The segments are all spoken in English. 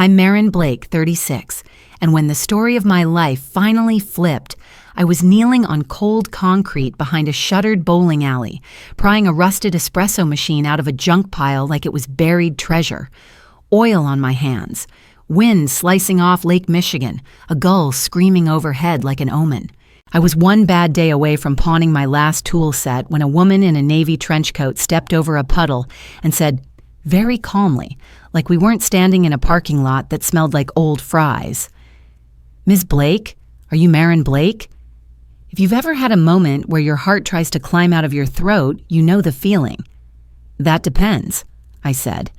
I'm Marin Blake, 36, and when the story of my life finally flipped, I was kneeling on cold concrete behind a shuttered bowling alley, prying a rusted espresso machine out of a junk pile like it was buried treasure. Oil on my hands, wind slicing off Lake Michigan, a gull screaming overhead like an omen. I was one bad day away from pawning my last tool set when a woman in a navy trench coat stepped over a puddle and said, very calmly, like we weren't standing in a parking lot that smelled like old fries, "Ms. Blake, are you Marin Blake?" If you've ever had a moment where your heart tries to climb out of your throat, you know the feeling. That depends, I said.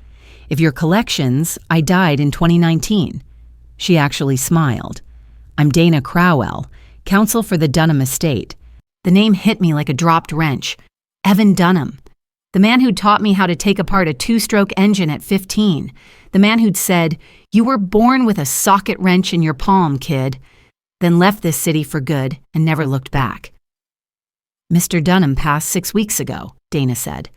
If your collections, I died in 2019. She actually smiled. I'm Dana Crowell, counsel for the Dunham estate. The name hit me like a dropped wrench. Evan Dunham. The man who'd taught me how to take apart a two-stroke engine at 15. The man who'd said, "You were born with a socket wrench in your palm, kid." Then left this city for good and never looked back. "Mr. Dunham passed 6 weeks ago," Dana said.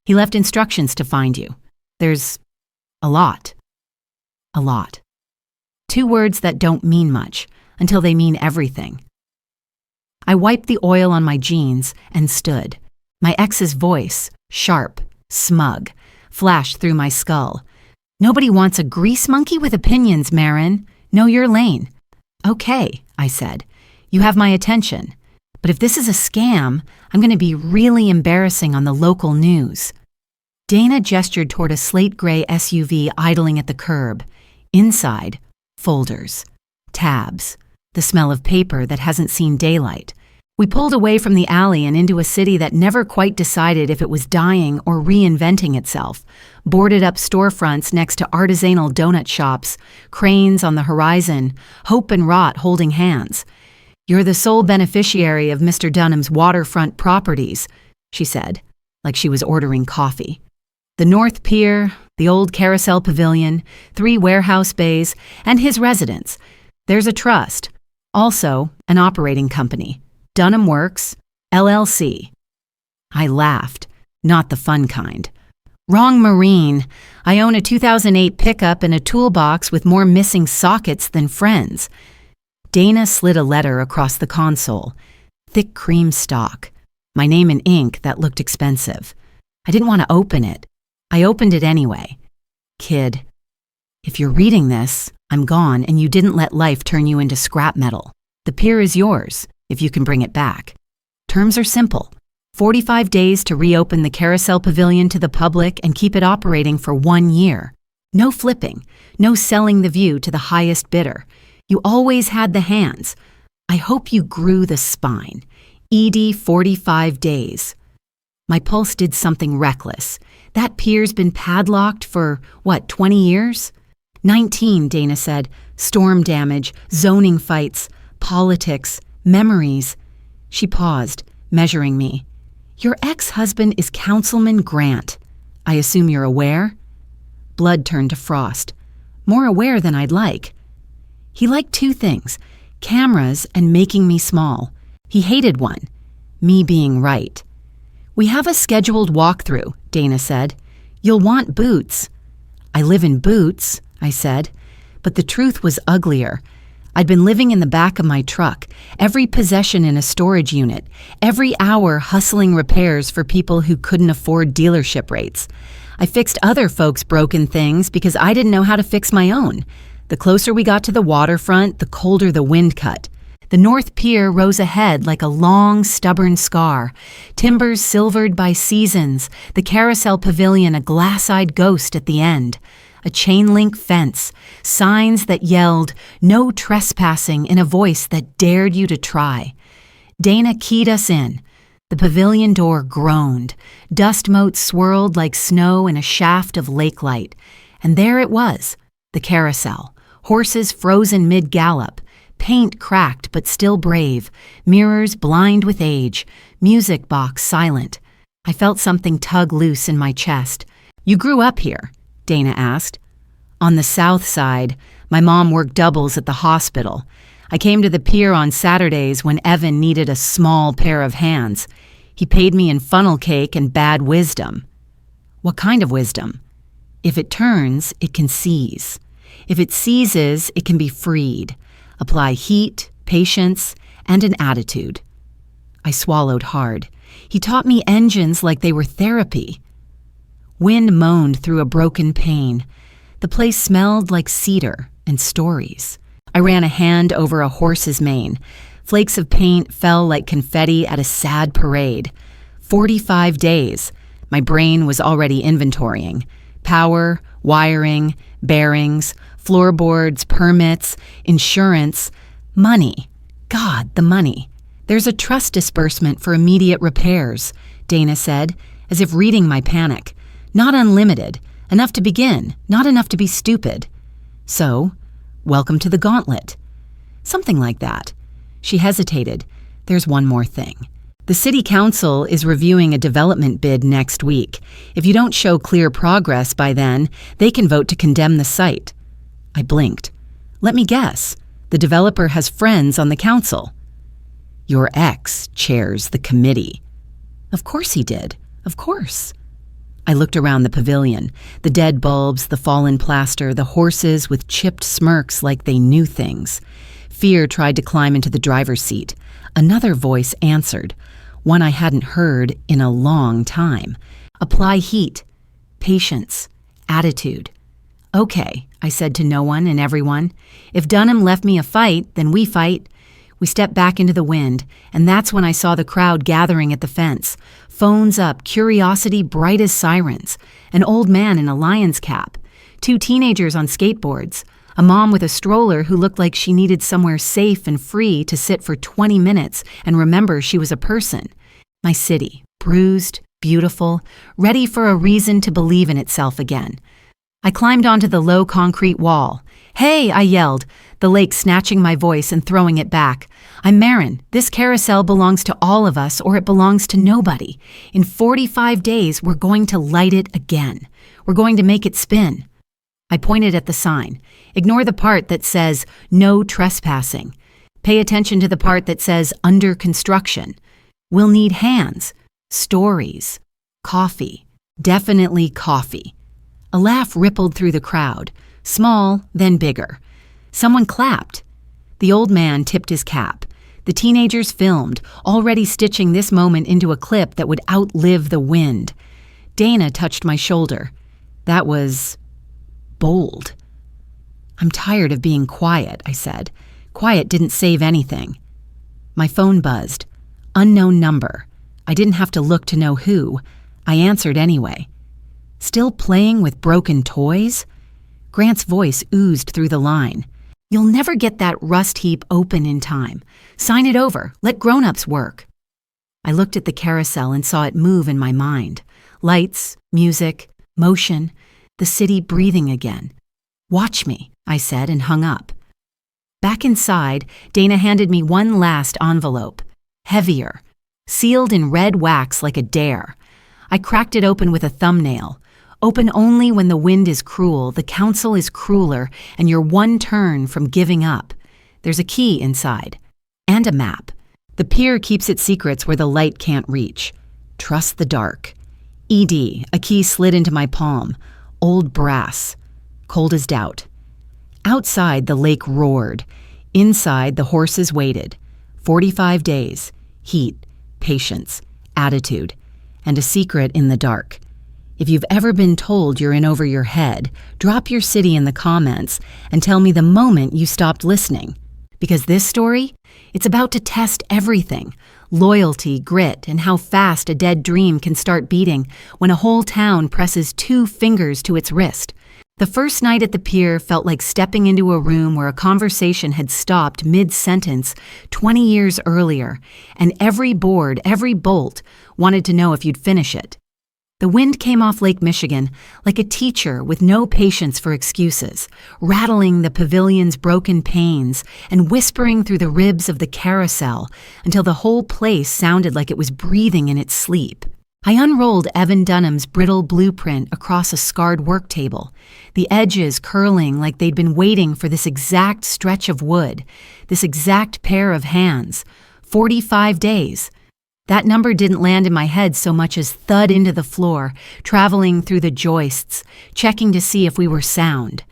"He left instructions to find you. There's a lot. A lot." 2 words that don't mean much until they mean everything. I wiped the oil on my jeans and stood. My ex's voice, sharp, smug, flashed through my skull. "Nobody wants a grease monkey with opinions, Marin. Know your lane." "Okay," I said. "You have my attention. But if this is a scam, I'm going to be really embarrassing on the local news." Dana gestured toward a slate gray SUV idling at the curb. Inside, folders, tabs, the smell of paper that hasn't seen daylight. We pulled away from the alley and into a city that never quite decided if it was dying or reinventing itself. Boarded up storefronts next to artisanal donut shops, cranes on the horizon, hope and rot holding hands. "You're the sole beneficiary of Mr. Dunham's waterfront properties," she said, like she was ordering coffee. "The North Pier, the old Carousel Pavilion, 3 warehouse bays, and his residence. There's a trust, also an operating company. Dunham Works, LLC. I laughed, not the fun kind. "Wrong Marine. I own a 2008 pickup and a toolbox with more missing sockets than friends." Dana slid a letter across the console. Thick cream stock. My name in ink that looked expensive. I didn't want to open it. I opened it anyway. "Kid, if you're reading this, I'm gone and you didn't let life turn you into scrap metal. The pier is yours, if you can bring it back. Terms are simple. 45 days to reopen the Carousel Pavilion to the public and keep it operating for 1 year. No flipping, no selling the view to the highest bidder. You always had the hands. I hope you grew the spine. ED 45 days. My pulse did something reckless. That pier's been padlocked for, 20 years? 19, Dana said. Storm damage, zoning fights, politics, memories. She paused, measuring me. "Your ex-husband is Councilman Grant. I assume you're aware?" Blood turned to frost. More aware than I'd like. He liked 2 things, cameras and making me small. He hated one, me being right. "We have a scheduled walkthrough," Dana said. "You'll want boots." "I live in boots," I said. But the truth was uglier. I'd been living in the back of my truck, every possession in a storage unit, every hour hustling repairs for people who couldn't afford dealership rates. I fixed other folks' broken things because I didn't know how to fix my own. The closer we got to the waterfront, the colder the wind cut. The North Pier rose ahead like a long, stubborn scar, timbers silvered by seasons, the Carousel Pavilion a glass-eyed ghost at the end. A chain-link fence, signs that yelled, "No trespassing," in a voice that dared you to try. Dana keyed us in. The pavilion door groaned. Dust motes swirled like snow in a shaft of lake light. And there it was, the carousel. Horses frozen mid-gallop. Paint cracked but still brave. Mirrors blind with age. Music box silent. I felt something tug loose in my chest. "You grew up here?" Dana asked. "On the south side. My mom worked doubles at the hospital. I came to the pier on Saturdays when Evan needed a small pair of hands. He paid me in funnel cake and bad wisdom." "What kind of wisdom?" "If it turns, it can seize. If it seizes, it can be freed. Apply heat, patience, and an attitude. I swallowed hard. He taught me engines like they were therapy. Wind moaned through a broken pane. The place smelled like cedar and stories. I ran a hand over a horse's mane. Flakes of paint fell like confetti at a sad parade. 45 days. My brain was already inventorying. Power, wiring, bearings, floorboards, permits, insurance, money. God, the money. There's a trust disbursement for immediate repairs, Dana said, as if reading my panic. Not unlimited. Enough to begin, not enough to be stupid. So, welcome to the gauntlet. Something like that. She hesitated. There's one more thing. The city council is reviewing a development bid next week. If you don't show clear progress by then, they can vote to condemn the site. I blinked. Let me guess. The developer has friends on the council. Your ex chairs the committee. Of course he did. Of course. I looked around the pavilion. The dead bulbs, the fallen plaster, the horses with chipped smirks like they knew things. Fear tried to climb into the driver's seat. Another voice answered, one I hadn't heard in a long time. Apply heat, patience, attitude. Okay, I said to no one and everyone. If Dunham left me a fight, then we fight. We stepped back into the wind, and that's when I saw the crowd gathering at the fence. Phones up, curiosity bright as sirens. An old man in a lion's cap. 2 teenagers on skateboards. A mom with a stroller who looked like she needed somewhere safe and free to sit for 20 minutes and remember she was a person. My city, bruised, beautiful, ready for a reason to believe in itself again. I climbed onto the low concrete wall. Hey, I yelled, the lake snatching my voice and throwing it back. I'm Marin. This carousel belongs to all of us or it belongs to nobody. In 45 days, we're going to light it again. We're going to make it spin. I pointed at the sign. Ignore the part that says, no trespassing. Pay attention to the part that says, under construction. We'll need hands, stories, coffee, definitely coffee. A laugh rippled through the crowd, small, then bigger. Someone clapped. The old man tipped his cap. The teenagers filmed, already stitching this moment into a clip that would outlive the wind. Dana touched my shoulder. That was bold. I'm tired of being quiet, I said. Quiet didn't save anything. My phone buzzed. Unknown number. I didn't have to look to know who. I answered anyway. Still playing with broken toys? Grant's voice oozed through the line. You'll never get that rust heap open in time. Sign it over. Let grown-ups work. I looked at the carousel and saw it move in my mind. Lights, music, motion, the city breathing again. Watch me, I said and hung up. Back inside, Dana handed me one last envelope. Heavier. Sealed in red wax like a dare. I cracked it open with a thumbnail. Open only when the wind is cruel, the council is crueler, and you're one turn from giving up. There's a key inside. And a map. The pier keeps its secrets where the light can't reach. Trust the dark. ED, a key slid into my palm. Old brass. Cold as doubt. Outside, the lake roared. Inside, the horses waited. 45 days. Heat, patience, attitude, and a secret in the dark. If you've ever been told you're in over your head, drop your city in the comments and tell me the moment you stopped listening. Because this story, it's about to test everything. Loyalty, grit, and how fast a dead dream can start beating when a whole town presses 2 fingers to its wrist. The first night at the pier felt like stepping into a room where a conversation had stopped mid-sentence 20 years earlier, and every board, every bolt, wanted to know if you'd finish it. The wind came off Lake Michigan like a teacher with no patience for excuses, rattling the pavilion's broken panes and whispering through the ribs of the carousel until the whole place sounded like it was breathing in its sleep. I unrolled Evan Dunham's brittle blueprint across a scarred work table, the edges curling like they'd been waiting for this exact stretch of wood, this exact pair of hands. 45 days. That number didn't land in my head so much as thud into the floor, traveling through the joists, checking to see if we were sound.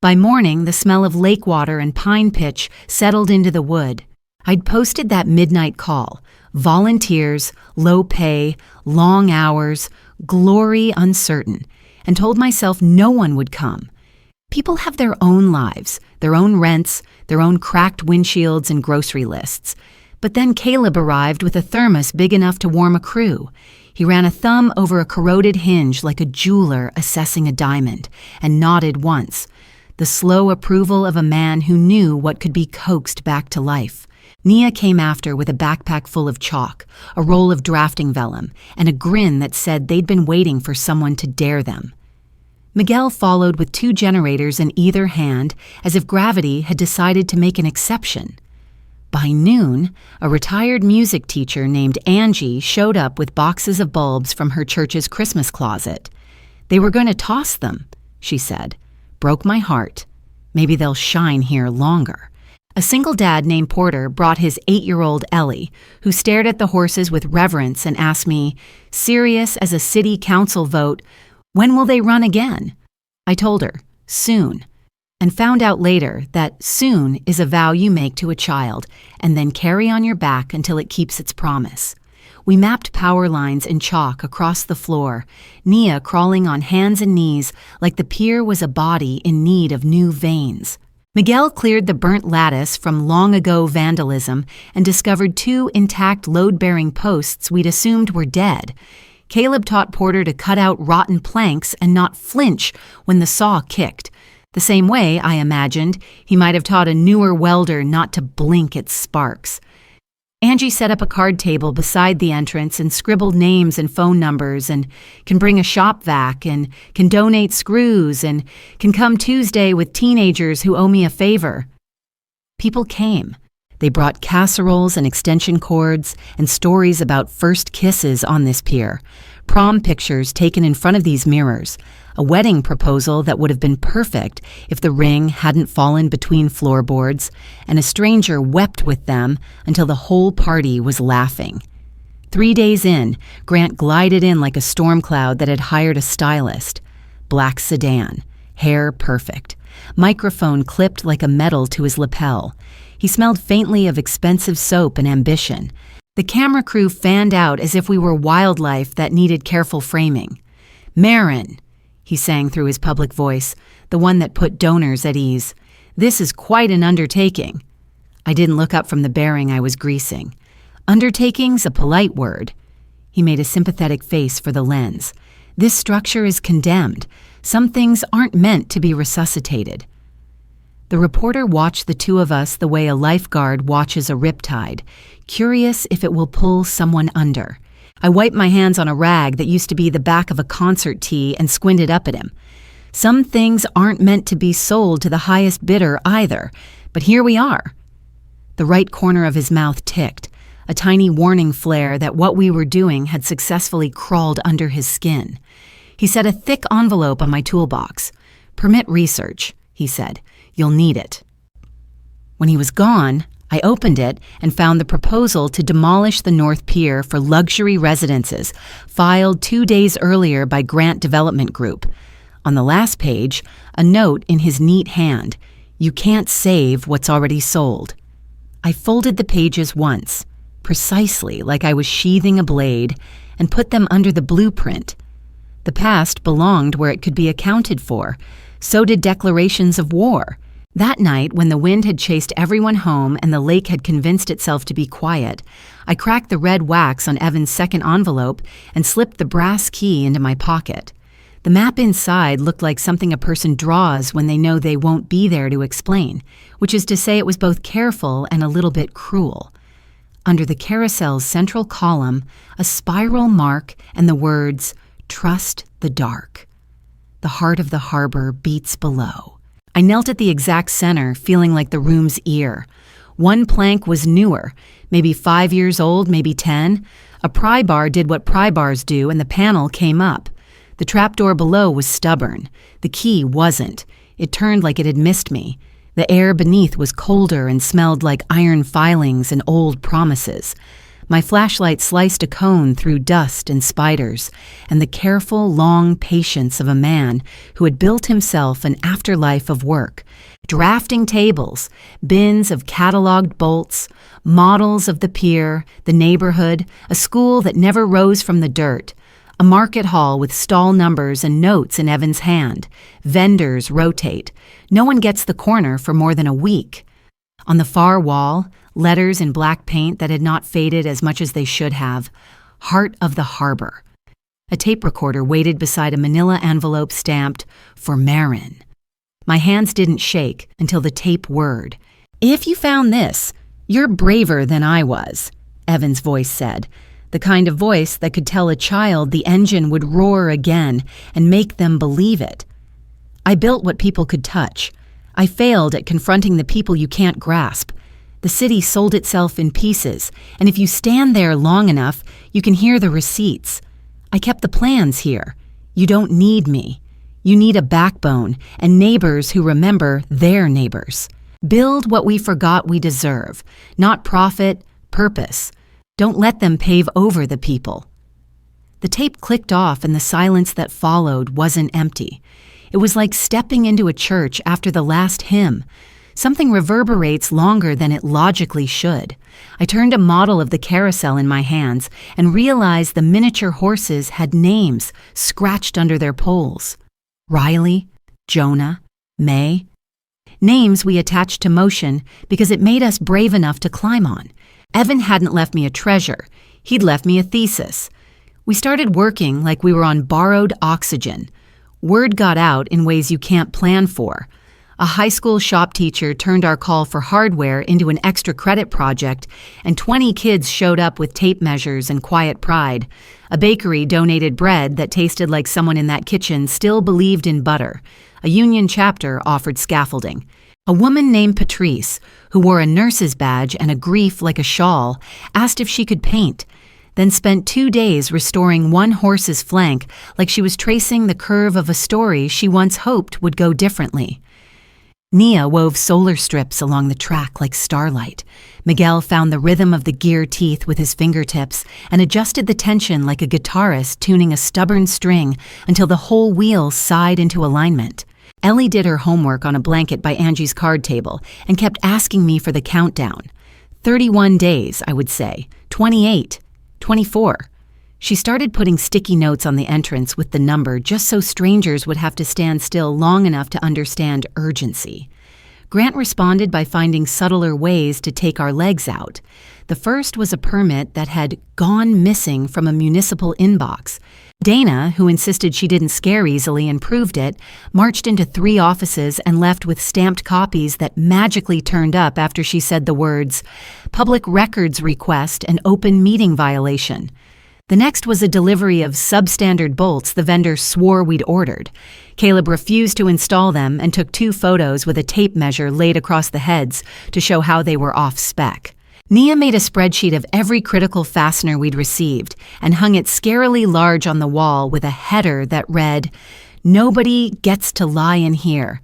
By morning, the smell of lake water and pine pitch settled into the wood. I'd posted that midnight call: volunteers, low pay, long hours, glory uncertain, and told myself no one would come. People have their own lives, their own rents, their own cracked windshields and grocery lists. But then Caleb arrived with a thermos big enough to warm a crew. He ran a thumb over a corroded hinge like a jeweler assessing a diamond, and nodded once, the slow approval of a man who knew what could be coaxed back to life. Nia came after with a backpack full of chalk, a roll of drafting vellum, and a grin that said they'd been waiting for someone to dare them. Miguel followed with 2 generators in either hand, as if gravity had decided to make an exception. By noon, a retired music teacher named Angie showed up with boxes of bulbs from her church's Christmas closet. They were going to toss them, she said. Broke my heart. Maybe they'll shine here longer. A single dad named Porter brought his 8-year-old Ellie, who stared at the horses with reverence and asked me, serious as a city council vote, when will they run again? I told her, soon, and found out later that soon is a vow you make to a child and then carry on your back until it keeps its promise. We mapped power lines in chalk across the floor, Nia crawling on hands and knees like the pier was a body in need of new veins. Miguel cleared the burnt lattice from long-ago vandalism and discovered 2 intact load-bearing posts we'd assumed were dead. Caleb taught Porter to cut out rotten planks and not flinch when the saw kicked. The same way, I imagined, he might have taught a newer welder not to blink at sparks. Angie set up a card table beside the entrance and scribbled names and phone numbers and can bring a shop vac and can donate screws and can come Tuesday with teenagers who owe me a favor. People came. They brought casseroles and extension cords and stories about first kisses on this pier, prom pictures taken in front of these mirrors, a wedding proposal that would have been perfect if the ring hadn't fallen between floorboards, and a stranger wept with them until the whole party was laughing. 3 days in, Grant glided in like a storm cloud that had hired a stylist. Black sedan, hair perfect, microphone clipped like a medal to his lapel. He smelled faintly of expensive soap and ambition. The camera crew fanned out as if we were wildlife that needed careful framing. Marin, he sang through his public voice, the one that put donors at ease. This is quite an undertaking. I didn't look up from the bearing I was greasing. Undertaking's a polite word. He made a sympathetic face for the lens. This structure is condemned. Some things aren't meant to be resuscitated. The reporter watched the 2 of us the way a lifeguard watches a riptide, curious if it will pull someone under. I wiped my hands on a rag that used to be the back of a concert tee and squinted up at him. Some things aren't meant to be sold to the highest bidder either, but here we are. The right corner of his mouth ticked, a tiny warning flare that what we were doing had successfully crawled under his skin. He set a thick envelope on my toolbox. Permit research, he said. You'll need it. When he was gone, I opened it and found the proposal to demolish the North Pier for luxury residences, filed 2 days earlier by Grant Development Group. On the last page, a note in his neat hand: you can't save what's already sold. I folded the pages once, precisely like I was sheathing a blade, and put them under the blueprint. The past belonged where it could be accounted for. So did declarations of war. That night, when the wind had chased everyone home and the lake had convinced itself to be quiet, I cracked the red wax on Evan's second envelope and slipped the brass key into my pocket. The map inside looked like something a person draws when they know they won't be there to explain, which is to say it was both careful and a little bit cruel. Under the Carousel's central column, a spiral mark and the words, "Trust the dark." The heart of the harbor beats below. I knelt at the exact center, feeling like the room's ear. One plank was newer, maybe 5 years old, maybe 10. A pry bar did what pry bars do, and the panel came up. The trapdoor below was stubborn. The key wasn't. It turned like it had missed me. The air beneath was colder and smelled like iron filings and old promises. My flashlight sliced a cone through dust and spiders, and the careful, long patience of a man who had built himself an afterlife of work. Drafting tables, bins of cataloged bolts, models of the pier, the neighborhood, a school that never rose from the dirt, a market hall with stall numbers and notes in Evan's hand. Vendors rotate. No one gets the corner for more than a week. On the far wall, letters in black paint that had not faded as much as they should have. Heart of the Harbor. A tape recorder waited beside a manila envelope stamped, "For Marin." My hands didn't shake until the tape whirred. "If you found this, you're braver than I was," Evan's voice said. The kind of voice that could tell a child the engine would roar again and make them believe it. I built what people could touch. I failed at confronting the people you can't grasp. The city sold itself in pieces, and if you stand there long enough, you can hear the receipts. I kept the plans here. You don't need me. You need a backbone and neighbors who remember their neighbors. Build what we forgot we deserve, not profit, purpose. Don't let them pave over the people. The tape clicked off, and the silence that followed wasn't empty. It was like stepping into a church after the last hymn. Something reverberates longer than it logically should. I turned a model of the carousel in my hands and realized the miniature horses had names scratched under their poles. Riley, Jonah, May. Names we attached to motion because it made us brave enough to climb on. Evan hadn't left me a treasure. He'd left me a thesis. We started working like we were on borrowed oxygen. Word got out in ways you can't plan for. A high school shop teacher turned our call for hardware into an extra credit project, and 20 kids showed up with tape measures and quiet pride. A bakery donated bread that tasted like someone in that kitchen still believed in butter. A union chapter offered scaffolding. A woman named Patrice, who wore a nurse's badge and a grief like a shawl, asked if she could paint, then spent 2 days restoring one horse's flank like she was tracing the curve of a story she once hoped would go differently. Nia wove solar strips along the track like starlight. Miguel found the rhythm of the gear teeth with his fingertips and adjusted the tension like a guitarist tuning a stubborn string until the whole wheel sighed into alignment. Ellie did her homework on a blanket by Angie's card table and kept asking me for the countdown. 31 days, I would say. 28. 24. She started putting sticky notes on the entrance with the number just so strangers would have to stand still long enough to understand urgency. Grant responded by finding subtler ways to take our legs out. The first was a permit that had gone missing from a municipal inbox. Dana, who insisted she didn't scare easily and proved it, marched into 3 offices and left with stamped copies that magically turned up after she said the words, "Public records request and open meeting violation." The next was a delivery of substandard bolts the vendor swore we'd ordered. Caleb refused to install them and took 2 photos with a tape measure laid across the heads to show how they were off spec. Nia made a spreadsheet of every critical fastener we'd received and hung it scarily large on the wall with a header that read, "Nobody gets to lie in here."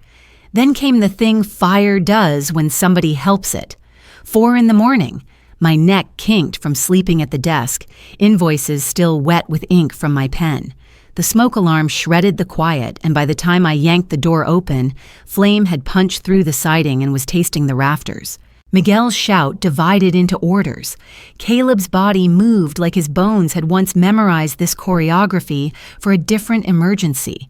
Then came the thing fire does when somebody helps it. 4 in the morning. My neck kinked from sleeping at the desk, invoices still wet with ink from my pen. The smoke alarm shredded the quiet, and by the time I yanked the door open, flame had punched through the siding and was tasting the rafters. Miguel's shout divided into orders. Caleb's body moved like his bones had once memorized this choreography for a different emergency.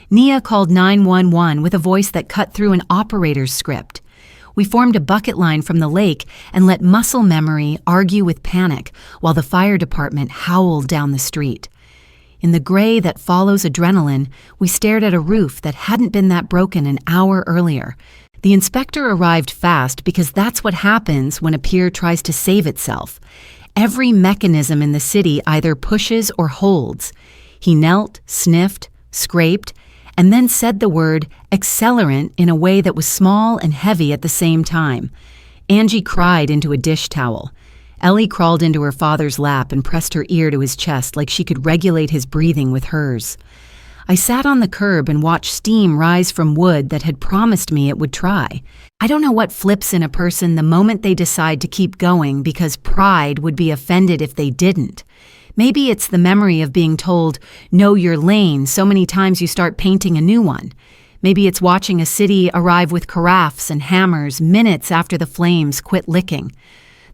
Nia called 911 with a voice that cut through an operator's script. We formed a bucket line from the lake and let muscle memory argue with panic while the fire department howled down the street. In the gray that follows adrenaline, we stared at a roof that hadn't been that broken an hour earlier. The inspector arrived fast because that's what happens when a pier tries to save itself. Every mechanism in the city either pushes or holds. He knelt, sniffed, scraped, and then said the word accelerant in a way that was small and heavy at the same time. Angie cried into a dish towel. Ellie crawled into her father's lap and pressed her ear to his chest like she could regulate his breathing with hers. I sat on the curb and watched steam rise from wood that had promised me it would try. I don't know what flips in a person the moment they decide to keep going because pride would be offended if they didn't. Maybe it's the memory of being told, know your lane, so many times you start painting a new one. Maybe it's watching a city arrive with carafes and hammers minutes after the flames quit licking.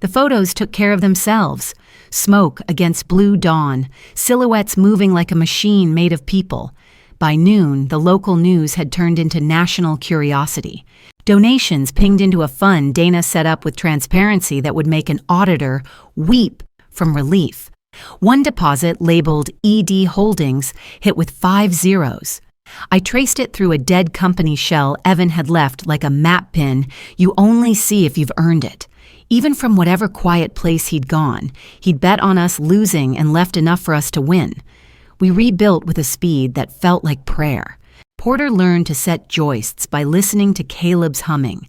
The photos took care of themselves. Smoke against blue dawn, silhouettes moving like a machine made of people. By noon, the local news had turned into national curiosity. Donations pinged into a fund Dana set up with transparency that would make an auditor weep from relief. One deposit, labeled ED Holdings, hit with 5 zeros. I traced it through a dead company shell Evan had left like a map pin you only see if you've earned it. Even from whatever quiet place he'd gone, he'd bet on us losing and left enough for us to win. We rebuilt with a speed that felt like prayer. Porter learned to set joists by listening to Caleb's humming.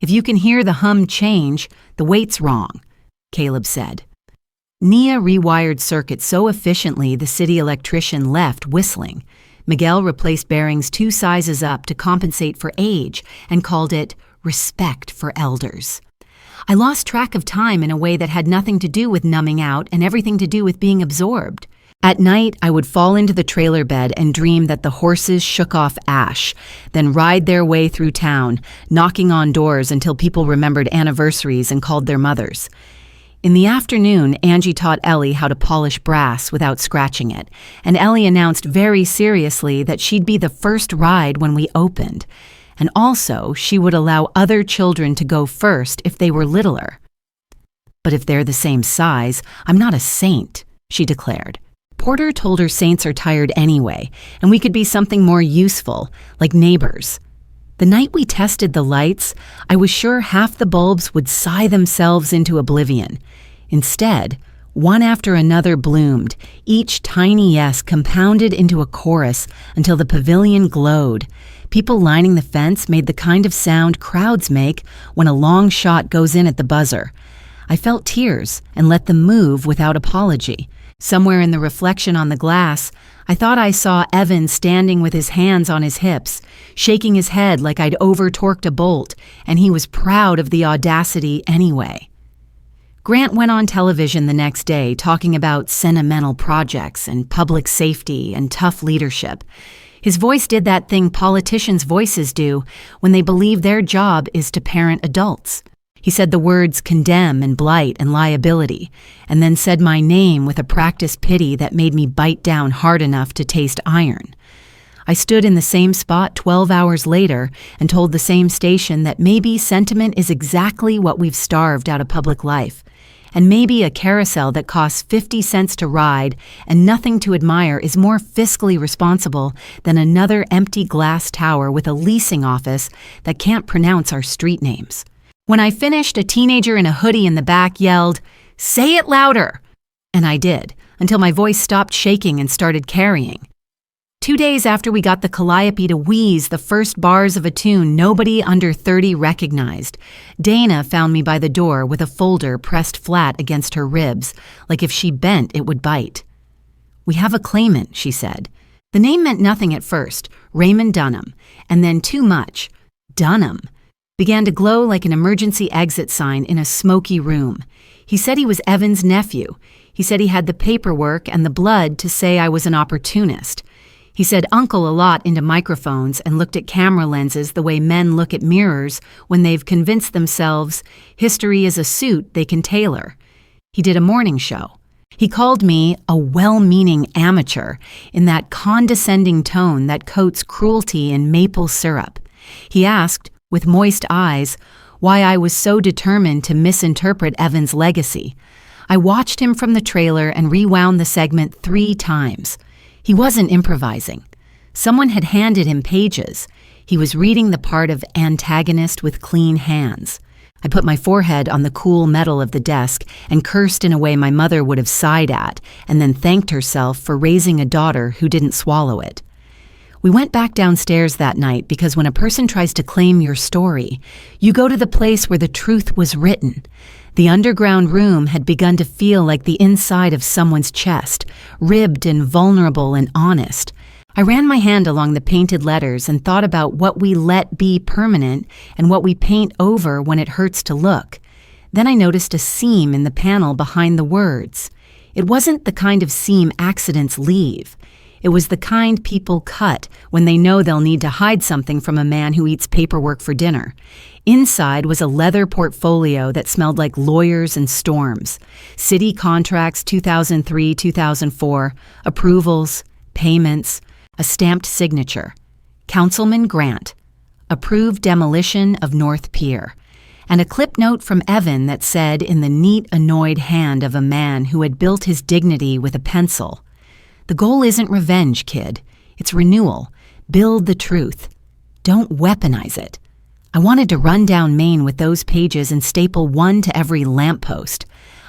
If you can hear the hum change, the weight's wrong, Caleb said. Nia rewired circuits so efficiently the city electrician left whistling. Miguel replaced bearings 2 sizes up to compensate for age and called it respect for elders. I lost track of time in a way that had nothing to do with numbing out and everything to do with being absorbed. At night, I would fall into the trailer bed and dream that the horses shook off ash, then ride their way through town, knocking on doors until people remembered anniversaries and called their mothers. In the afternoon, Angie taught Ellie how to polish brass without scratching it, and Ellie announced very seriously that she'd be the first ride when we opened. And also, she would allow other children to go first if they were littler. But if they're the same size, I'm not a saint, she declared. Porter told her saints are tired anyway, and we could be something more useful, like neighbors. The night we tested the lights, I was sure half the bulbs would sigh themselves into oblivion. Instead, one after another bloomed, each tiny yes compounded into a chorus until the pavilion glowed. People lining the fence made the kind of sound crowds make when a long shot goes in at the buzzer. I felt tears and let them move without apology. Somewhere in the reflection on the glass, I thought I saw Evan standing with his hands on his hips, shaking his head like I'd over-torqued a bolt, and he was proud of the audacity anyway. Grant went on television the next day talking about sentimental projects and public safety and tough leadership. His voice did that thing politicians' voices do when they believe their job is to parent adults. He said the words condemn and blight and liability, and then said my name with a practiced pity that made me bite down hard enough to taste iron. I stood in the same spot 12 hours later and told the same station that maybe sentiment is exactly what we've starved out of public life, and maybe a carousel that costs 50 cents to ride and nothing to admire is more fiscally responsible than another empty glass tower with a leasing office that can't pronounce our street names. When I finished, a teenager in a hoodie in the back yelled, "Say it louder!" And I did, until my voice stopped shaking and started carrying. 2 days after we got the calliope to wheeze the first bars of a tune nobody under 30 recognized, Dana found me by the door with a folder pressed flat against her ribs, like if she bent it would bite. "We have a claimant," she said. The name meant nothing at first, Raymond Dunham, and then too much. Dunham began to glow like an emergency exit sign in a smoky room. He said he was Evan's nephew. He said he had the paperwork and the blood to say I was an opportunist. He said uncle a lot into microphones and looked at camera lenses the way men look at mirrors when they've convinced themselves history is a suit they can tailor. He did a morning show. He called me a well-meaning amateur in that condescending tone that coats cruelty in maple syrup. He asked, with moist eyes, why I was so determined to misinterpret Evan's legacy. I watched him from the trailer and rewound the segment 3 times. He wasn't improvising. Someone had handed him pages. He was reading the part of antagonist with clean hands. I put my forehead on the cool metal of the desk and cursed in a way my mother would have sighed at, and then thanked herself for raising a daughter who didn't swallow it. We went back downstairs that night because when a person tries to claim your story, you go to the place where the truth was written. The underground room had begun to feel like the inside of someone's chest, ribbed and vulnerable and honest. I ran my hand along the painted letters and thought about what we let be permanent and what we paint over when it hurts to look. Then I noticed a seam in the panel behind the words. It wasn't the kind of seam accidents leave. It was the kind people cut when they know they'll need to hide something from a man who eats paperwork for dinner. Inside was a leather portfolio that smelled like lawyers and storms. City contracts 2003-2004, approvals, payments, a stamped signature. Councilman Grant, approved demolition of North Pier. And a clip note from Evan that said in the neat, annoyed hand of a man who had built his dignity with a pencil, "The goal isn't revenge, kid. It's renewal. Build the truth. Don't weaponize it." I wanted to run down Maine with those pages and staple one to every lamppost.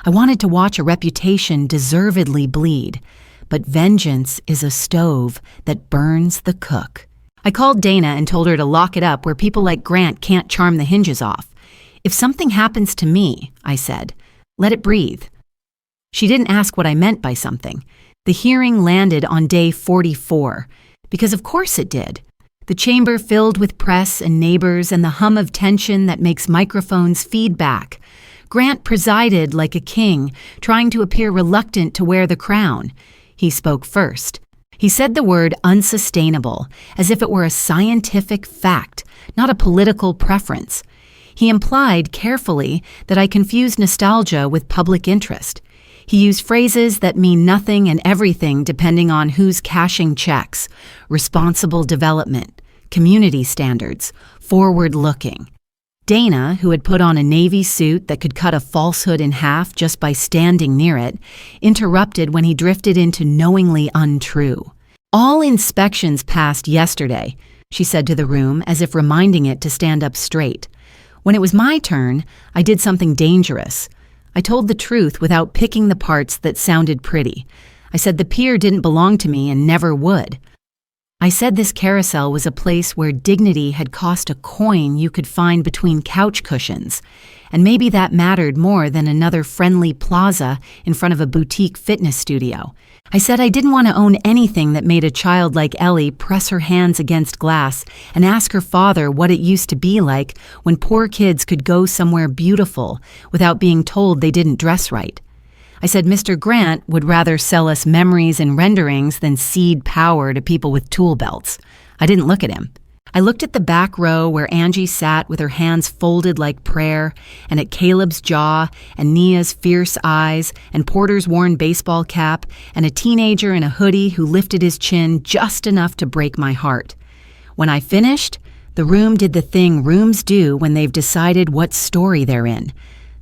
I wanted to watch a reputation deservedly bleed. But vengeance is a stove that burns the cook. I called Dana and told her to lock it up where people like Grant can't charm the hinges off. "If something happens to me," I said, "let it breathe." She didn't ask what I meant by something. The hearing landed on day 44, because of course it did. The chamber filled with press and neighbors and the hum of tension that makes microphones feedback. Grant presided like a king, trying to appear reluctant to wear the crown. He spoke first. He said the word unsustainable, as if it were a scientific fact, not a political preference. He implied carefully that I confused nostalgia with public interest. He used phrases that mean nothing and everything depending on who's cashing checks: responsible development, community standards, forward-looking. Dana, who had put on a navy suit that could cut a falsehood in half just by standing near it, interrupted when he drifted into knowingly untrue. "All inspections passed yesterday," she said to the room as if reminding it to stand up straight. When it was my turn, I did something dangerous. I told the truth without picking the parts that sounded pretty. I said the pier didn't belong to me and never would. I said this carousel was a place where dignity had cost a coin you could find between couch cushions, and maybe that mattered more than another friendly plaza in front of a boutique fitness studio. I said I didn't want to own anything that made a child like Ellie press her hands against glass and ask her father what it used to be like when poor kids could go somewhere beautiful without being told they didn't dress right. I said Mr. Grant would rather sell us memories and renderings than cede power to people with tool belts. I didn't look at him. I looked at the back row where Angie sat with her hands folded like prayer, and at Caleb's jaw, and Nia's fierce eyes, and Porter's worn baseball cap, and a teenager in a hoodie who lifted his chin just enough to break my heart. When I finished, the room did the thing rooms do when they've decided what story they're in.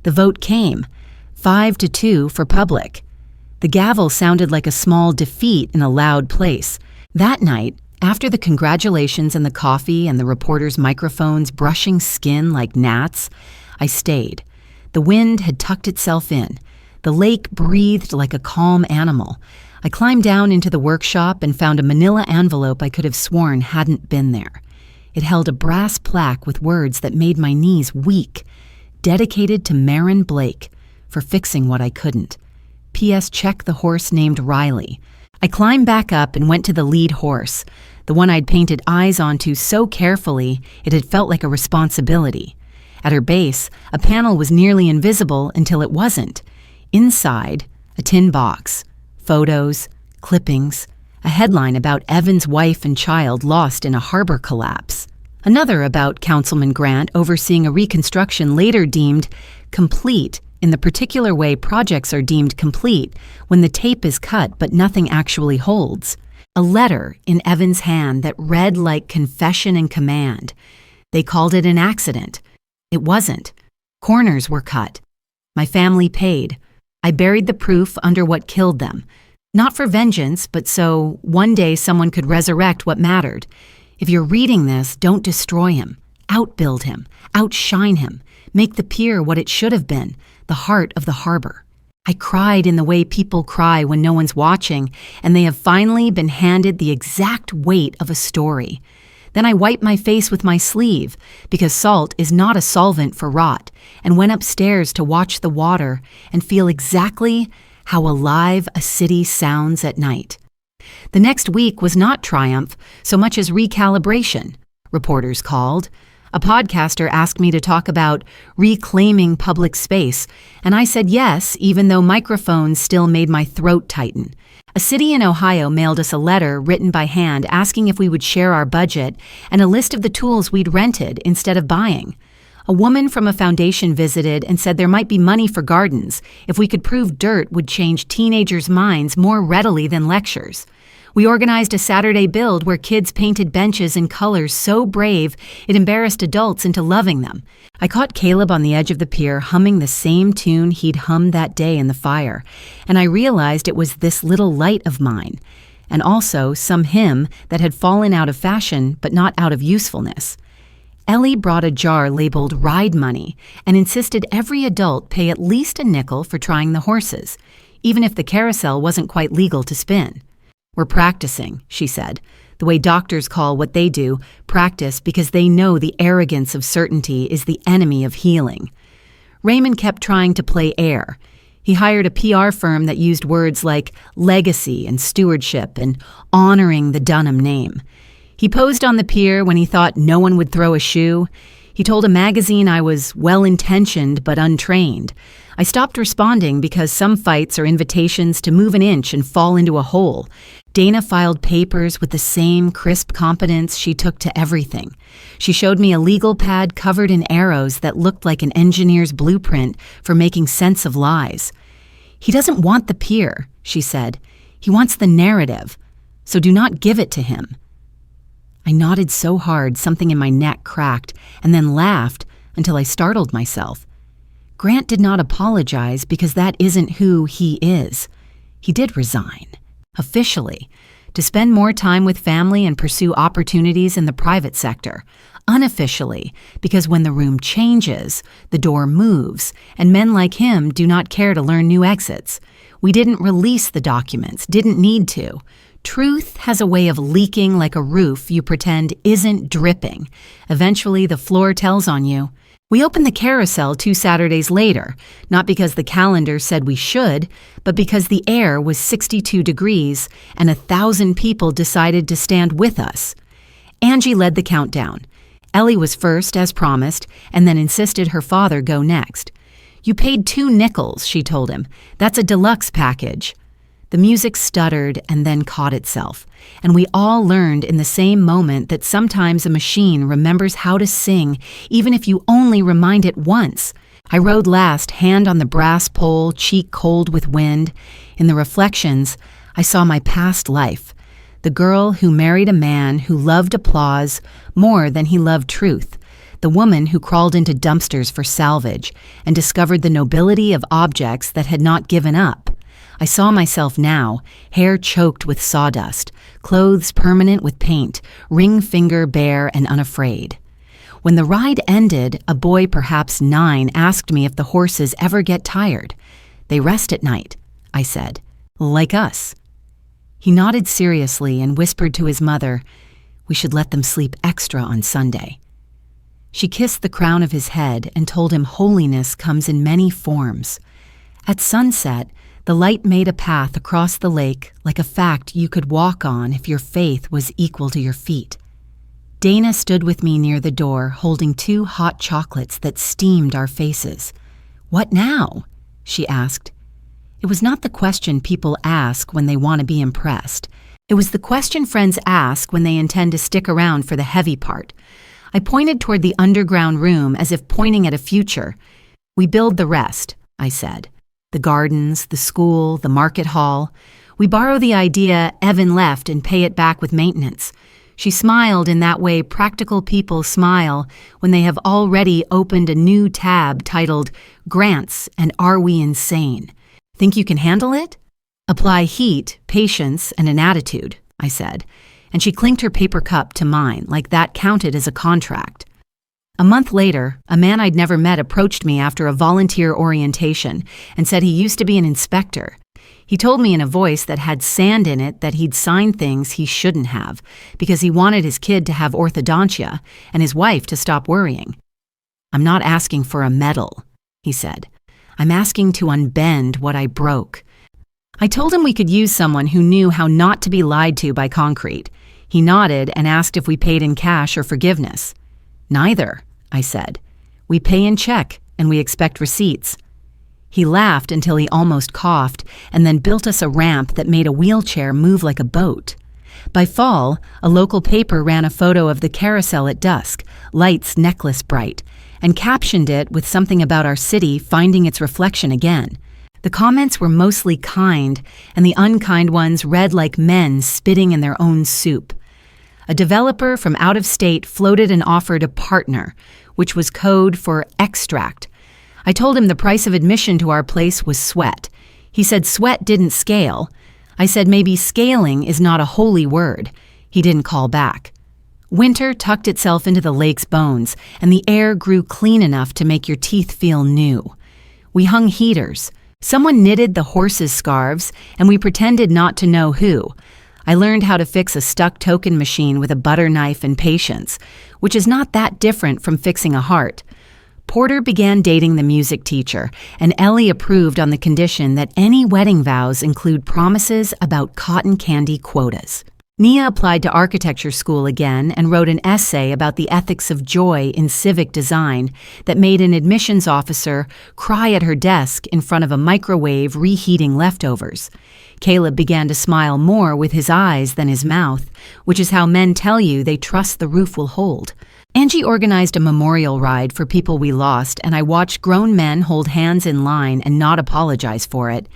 The vote came, 5-2 for public. The gavel sounded like a small defeat in a loud place. That night, after the congratulations and the coffee and the reporters' microphones brushing skin like gnats, I stayed. The wind had tucked itself in. The lake breathed like a calm animal. I climbed down into the workshop and found a manila envelope I could have sworn hadn't been there. It held a brass plaque with words that made my knees weak. Dedicated to Marin Blake for fixing what I couldn't. P.S. Check the horse named Riley. I climbed back up and went to the lead horse, the one I'd painted eyes onto so carefully it had felt like a responsibility. At her base, a panel was nearly invisible until it wasn't. Inside, a tin box, photos, clippings, a headline about Evan's wife and child lost in a harbor collapse. Another about Councilman Grant overseeing a reconstruction later deemed complete in the particular way projects are deemed complete when the tape is cut but nothing actually holds. A letter in Evan's hand that read like confession and command. They called it an accident. It wasn't. Corners were cut. My family paid. I buried the proof under what killed them. Not for vengeance, but so one day someone could resurrect what mattered. If you're reading this, don't destroy him. Outbuild him. Outshine him. Make the pier what it should have been, the heart of the harbor. I cried in the way people cry when no one's watching, and they have finally been handed the exact weight of a story. Then I wiped my face with my sleeve, because salt is not a solvent for rot, and went upstairs to watch the water and feel exactly how alive a city sounds at night. The next week was not triumph so much as recalibration. Reporters called. A podcaster asked me to talk about reclaiming public space, and I said yes, even though microphones still made my throat tighten. A city in Ohio mailed us a letter written by hand asking if we would share our budget and a list of the tools we'd rented instead of buying. A woman from a foundation visited and said there might be money for gardens if we could prove dirt would change teenagers' minds more readily than lectures. We organized a Saturday build where kids painted benches in colors so brave it embarrassed adults into loving them. I caught Caleb on the edge of the pier humming the same tune he'd hummed that day in the fire, and I realized it was this little light of mine, and also some hymn that had fallen out of fashion but not out of usefulness. Ellie brought a jar labeled Ride Money and insisted every adult pay at least a nickel for trying the horses, even if the carousel wasn't quite legal to spin. "We're practicing," she said, the way doctors call what they do practice because they know the arrogance of certainty is the enemy of healing. Raymond kept trying to play air. He hired a PR firm that used words like legacy and stewardship and honoring the Dunham name. He posed on the pier when he thought no one would throw a shoe. He told a magazine I was well-intentioned but untrained. I stopped responding because some fights are invitations to move an inch and fall into a hole. Dana filed papers with the same crisp competence she took to everything. She showed me a legal pad covered in arrows that looked like an engineer's blueprint for making sense of lies. "He doesn't want the pier," she said. "He wants the narrative. So do not give it to him." I nodded so hard something in my neck cracked and then laughed until I startled myself. Grant did not apologize because that isn't who he is. He did resign. Officially, to spend more time with family and pursue opportunities in the private sector. Unofficially, because when the room changes, the door moves, and men like him do not care to learn new exits. We didn't release the documents, didn't need to. Truth has a way of leaking like a roof you pretend isn't dripping. Eventually, the floor tells on you. We opened the Carousel 2 Saturdays later, not because the calendar said we should, but because the air was 62 degrees and 1,000 people decided to stand with us. Angie led the countdown. Ellie was first, as promised, and then insisted her father go next. "You paid 2 nickels, she told him. "That's a deluxe package." The music stuttered and then caught itself, and we all learned in the same moment that sometimes a machine remembers how to sing even if you only remind it once. I rode last, hand on the brass pole, cheek cold with wind. In the reflections, I saw my past life, the girl who married a man who loved applause more than he loved truth, the woman who crawled into dumpsters for salvage and discovered the nobility of objects that had not given up. I saw myself now, hair choked with sawdust, clothes permanent with paint, ring finger bare and unafraid. When the ride ended, a boy perhaps 9 asked me if the horses ever get tired. "They rest at night," I said, "like us." He nodded seriously and whispered to his mother, "We should let them sleep extra on Sunday." She kissed the crown of his head and told him holiness comes in many forms. At sunset, the light made a path across the lake like a fact you could walk on if your faith was equal to your feet. Dana stood with me near the door, holding 2 hot chocolates that steamed our faces. "What now?" she asked. It was not the question people ask when they want to be impressed. It was the question friends ask when they intend to stick around for the heavy part. I pointed toward the underground room as if pointing at a future. "We build the rest," I said. "The gardens, the school, the market hall. We borrow the idea Evan left and pay it back with maintenance." She smiled in that way practical people smile when they have already opened a new tab titled Grants and Are We Insane? "Think you can handle it?" "Apply heat, patience, and an attitude," I said, and she clinked her paper cup to mine like that counted as a contract. A month later, a man I'd never met approached me after a volunteer orientation and said he used to be an inspector. He told me in a voice that had sand in it that he'd signed things he shouldn't have because he wanted his kid to have orthodontia and his wife to stop worrying. "I'm not asking for a medal," he said. "I'm asking to unbend what I broke. I told him we could use someone who knew how not to be lied to by concrete. He nodded and asked if we paid in cash or forgiveness. Neither, I said. We pay in check and we expect receipts. He laughed until he almost coughed and then built us a ramp that made a wheelchair move like a boat. By fall, a local paper ran a photo of the Carousel at dusk, lights necklace bright, and captioned it with something about our city finding its reflection again. The comments were mostly kind, and the unkind ones read like men spitting in their own soup. A developer from out of state floated an offer to partner, which was code for extract. I told him the price of admission to our place was sweat. He said sweat didn't scale. I said maybe scaling is not a holy word. He didn't call back. Winter tucked itself into the lake's bones, and the air grew clean enough to make your teeth feel new. We hung heaters. Someone knitted the horses' scarves, and we pretended not to know who. I learned how to fix a stuck token machine with a butter knife and patience, which is not that different from fixing a heart. Porter began dating the music teacher, and Ellie approved on the condition that any wedding vows include promises about cotton candy quotas. Nia applied to architecture school again and wrote an essay about the ethics of joy in civic design that made an admissions officer cry at her desk in front of a microwave reheating leftovers. Caleb began to smile more with his eyes than his mouth, which is how men tell you they trust the roof will hold. Angie organized a memorial ride for people we lost, and I watched grown men hold hands in line and not apologize for it.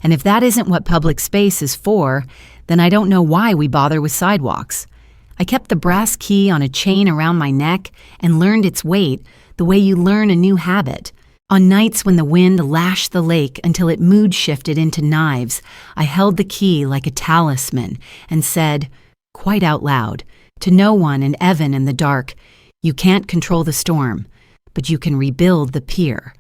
And if that isn't what public space is for, then I don't know why we bother with sidewalks. I kept the brass key on a chain around my neck and learned its weight the way you learn a new habit. On nights when the wind lashed the lake until it mood shifted into knives, I held the key like a talisman and said, quite out loud, to no one and Evan in the dark, "You can't control the storm, but you can rebuild the pier."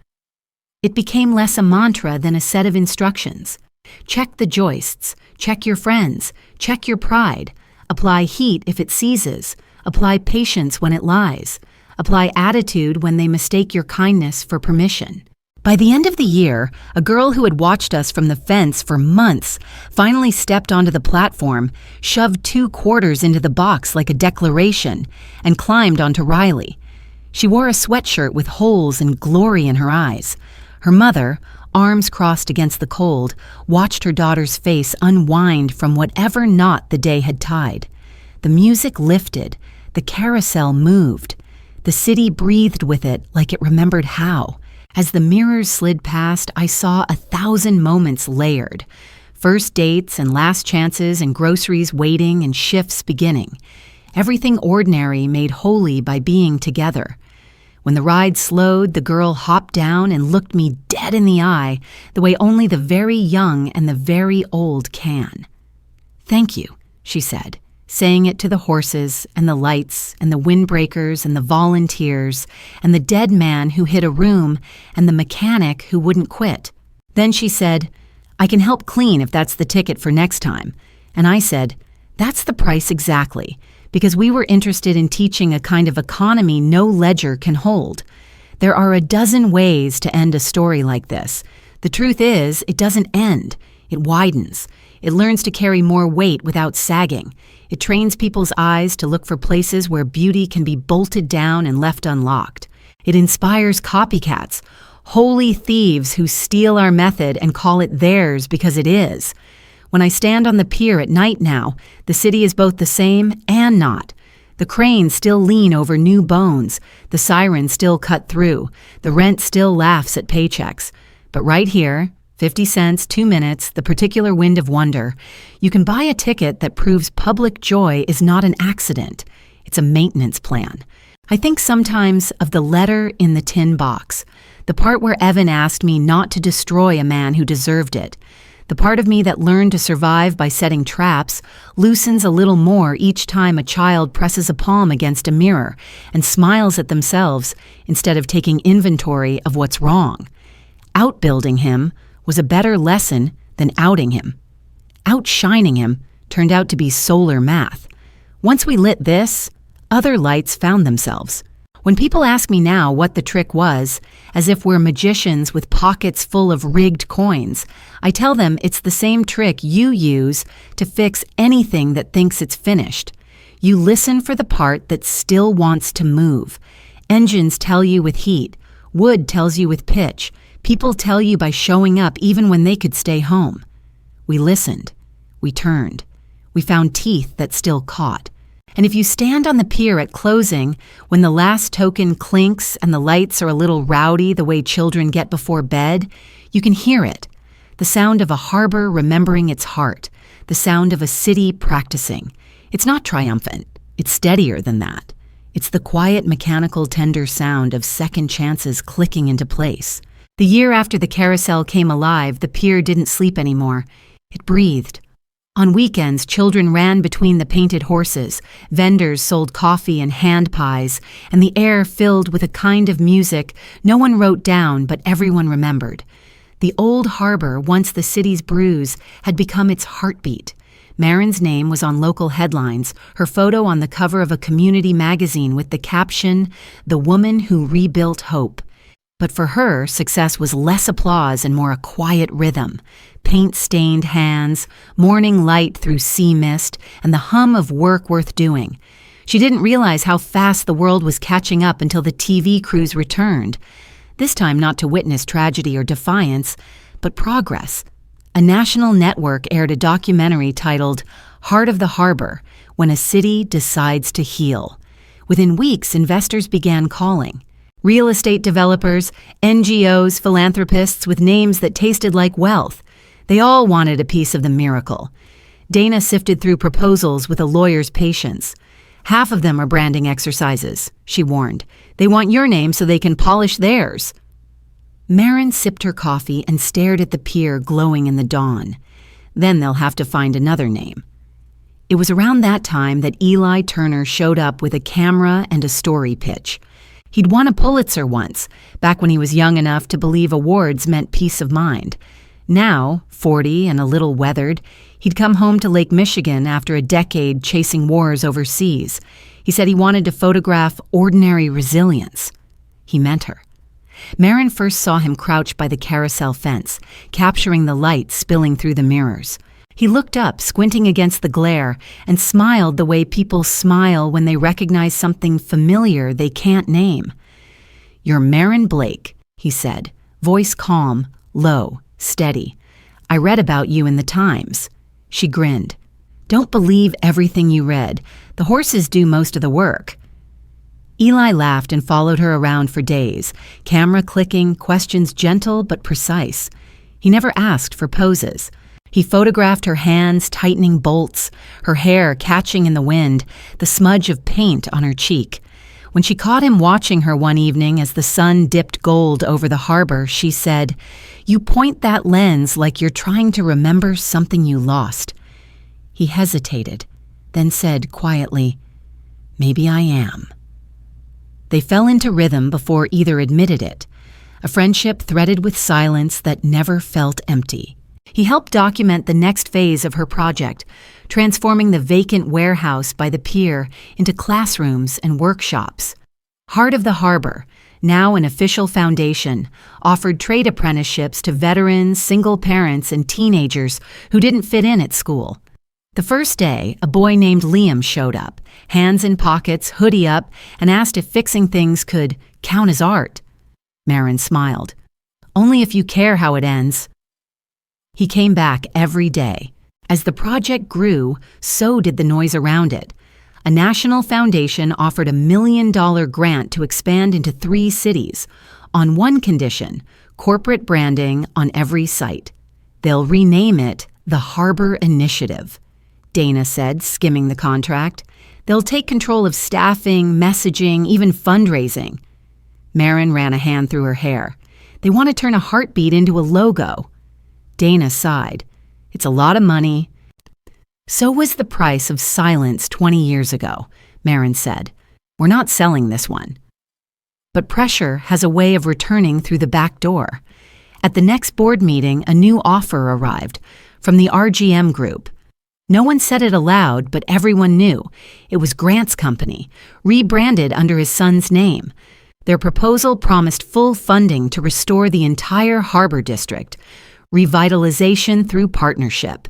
It became less a mantra than a set of instructions. Check the joists, check your friends, check your pride, apply heat if it seizes, apply patience when it lies, apply attitude when they mistake your kindness for permission. By the end of the year, a girl who had watched us from the fence for months finally stepped onto the platform, shoved 2 quarters into the box like a declaration, and climbed onto Riley. She wore a sweatshirt with holes and glory in her eyes. Her mother, arms crossed against the cold, watched her daughter's face unwind from whatever knot the day had tied. The music lifted. The carousel moved. The city breathed with it like it remembered how. As the mirrors slid past, I saw 1,000 moments layered. First dates and last chances and groceries waiting and shifts beginning. Everything ordinary made holy by being together. When the ride slowed, the girl hopped down and looked me dead in the eye, the way only the very young and the very old can. "Thank you," she said, saying it to the horses and the lights and the windbreakers and the volunteers and the dead man who hid a room and the mechanic who wouldn't quit. Then she said, "I can help clean if that's the ticket for next time." And I said, "That's the price exactly," because we were interested in teaching a kind of economy no ledger can hold. There are a dozen ways to end a story like this. The truth is, it doesn't end. It widens. It learns to carry more weight without sagging. It trains people's eyes to look for places where beauty can be bolted down and left unlocked. It inspires copycats, holy thieves who steal our method and call it theirs because it is. When I stand on the pier at night now, the city is both the same and not. The cranes still lean over new bones. The sirens still cut through. The rent still laughs at paychecks. But right here, 50 cents, 2 minutes, the particular wind of wonder, you can buy a ticket that proves public joy is not an accident. It's a maintenance plan. I think sometimes of the letter in the tin box, the part where Evan asked me not to destroy a man who deserved it. The part of me that learned to survive by setting traps loosens a little more each time a child presses a palm against a mirror and smiles at themselves instead of taking inventory of what's wrong. Outbuilding him was a better lesson than outing him. Outshining him turned out to be solar math. Once we lit this, other lights found themselves. When people ask me now what the trick was, as if we're magicians with pockets full of rigged coins, I tell them it's the same trick you use to fix anything that thinks it's finished. You listen for the part that still wants to move. Engines tell you with heat. Wood tells you with pitch. People tell you by showing up even when they could stay home. We listened. We turned. We found teeth that still caught. And if you stand on the pier at closing, when the last token clinks and the lights are a little rowdy the way children get before bed, you can hear it. The sound of a harbor remembering its heart. The sound of a city practicing. It's not triumphant. It's steadier than that. It's the quiet, mechanical, tender sound of second chances clicking into place. The year after the Carousel came alive, the pier didn't sleep anymore. It breathed. On weekends, children ran between the painted horses, vendors sold coffee and hand pies, and the air filled with a kind of music no one wrote down but everyone remembered. The old harbor, once the city's bruise, had become its heartbeat. Marin's name was on local headlines, her photo on the cover of a community magazine with the caption, "The Woman Who Rebuilt Hope." But for her, success was less applause and more a quiet rhythm. Paint-stained hands, morning light through sea mist, and the hum of work worth doing. She didn't realize how fast the world was catching up until the TV crews returned. This time not to witness tragedy or defiance, but progress. A national network aired a documentary titled Heart of the Harbor, When a City Decides to Heal. Within weeks, investors began calling. Real estate developers, NGOs, philanthropists with names that tasted like wealth. They all wanted a piece of the miracle. Dana sifted through proposals with a lawyer's patience. "Half of them are branding exercises," she warned. "They want your name so they can polish theirs." Marin sipped her coffee and stared at the pier glowing in the dawn. Then they'll have to find another name. It was around that time that Eli Turner showed up with a camera and a story pitch. He'd won a Pulitzer once, back when he was young enough to believe awards meant peace of mind. Now, 40 and a little weathered, he'd come home to Lake Michigan after a decade chasing wars overseas. He said he wanted to photograph ordinary resilience. He meant her. Marin first saw him crouched by the Carousel fence, capturing the light spilling through the mirrors. He looked up, squinting against the glare, and smiled the way people smile when they recognize something familiar they can't name. "You're Marin Blake," he said, voice calm, low, steady. "I read about you in the Times." She grinned. "Don't believe everything you read. The horses do most of the work." Eli laughed and followed her around for days, camera clicking, questions gentle but precise. He never asked for poses. He photographed her hands tightening bolts, her hair catching in the wind, the smudge of paint on her cheek. When she caught him watching her one evening as the sun dipped gold over the harbor, she said, "You point that lens like you're trying to remember something you lost." He hesitated, then said quietly, "Maybe I am." They fell into rhythm before either admitted it, a friendship threaded with silence that never felt empty. He helped document the next phase of her project, transforming the vacant warehouse by the pier into classrooms and workshops. Heart of the Harbor, now an official foundation, offered trade apprenticeships to veterans, single parents, and teenagers who didn't fit in at school. The first day, a boy named Liam showed up, hands in pockets, hoodie up, and asked if fixing things could count as art. Marin smiled. "Only if you care how it ends." He came back every day. As the project grew, so did the noise around it. A national foundation offered $1 million grant to expand into 3 cities, on one condition: corporate branding on every site. They'll rename it the Harbor Initiative, Dana said, skimming the contract. They'll take control of staffing, messaging, even fundraising. Marin ran a hand through her hair. They want to turn a heartbeat into a logo. Dana sighed. "It's a lot of money." "So was the price of silence 20 years ago," Marin said. "We're not selling this one." But pressure has a way of returning through the back door. At the next board meeting, a new offer arrived from the RGM Group. No one said it aloud, but everyone knew. It was Grant's company, rebranded under his son's name. Their proposal promised full funding to restore the entire harbor district, revitalization through partnership.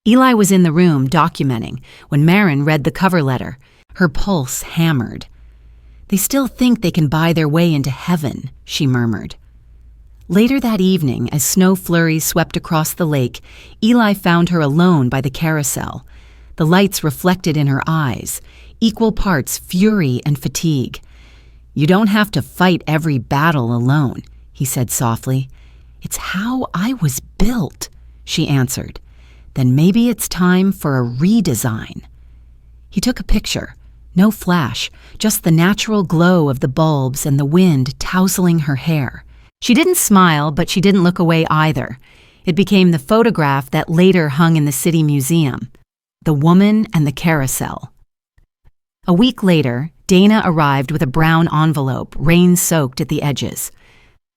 Eli was in the room documenting when Marin read the cover letter. Her pulse hammered. "They still think they can buy their way into heaven," she murmured. Later that evening, as snow flurries swept across the lake, Eli found her alone by the carousel. The lights reflected in her eyes, equal parts fury and fatigue. "You don't have to fight every battle alone," he said softly. "It's how I was built," she answered. "Then maybe it's time for a redesign." He took a picture. No flash, just the natural glow of the bulbs and the wind tousling her hair. She didn't smile, but she didn't look away either. It became the photograph that later hung in the city museum. The woman and the carousel. A week later, Dana arrived with a brown envelope, rain-soaked at the edges.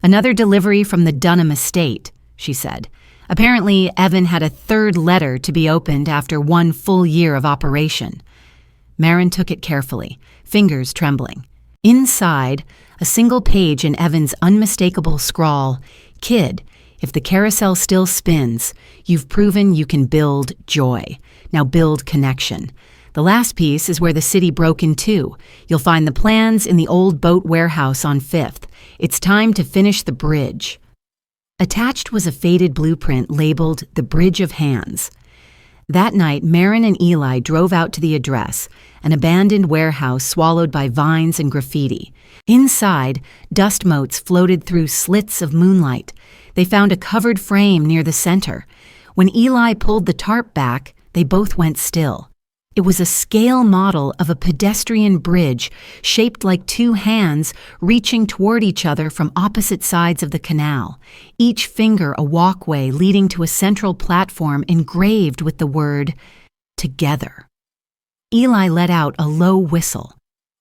"Another delivery from the Dunham estate," she said. Apparently, Evan had a third letter to be opened after 1 full year of operation. Marin took it carefully, fingers trembling. Inside, a single page in Evan's unmistakable scrawl, "Kid, if the carousel still spins, you've proven you can build joy. Now build connection. The last piece is where the city broke in two. You'll find the plans in the old boat warehouse on 5th. It's time to finish the bridge." Attached was a faded blueprint labeled "The Bridge of Hands." That night, Marin and Eli drove out to the address, an abandoned warehouse swallowed by vines and graffiti. Inside, dust motes floated through slits of moonlight. They found a covered frame near the center. When Eli pulled the tarp back, they both went still. It was a scale model of a pedestrian bridge shaped like 2 hands reaching toward each other from opposite sides of the canal, each finger a walkway leading to a central platform engraved with the word, "Together." Eli let out a low whistle.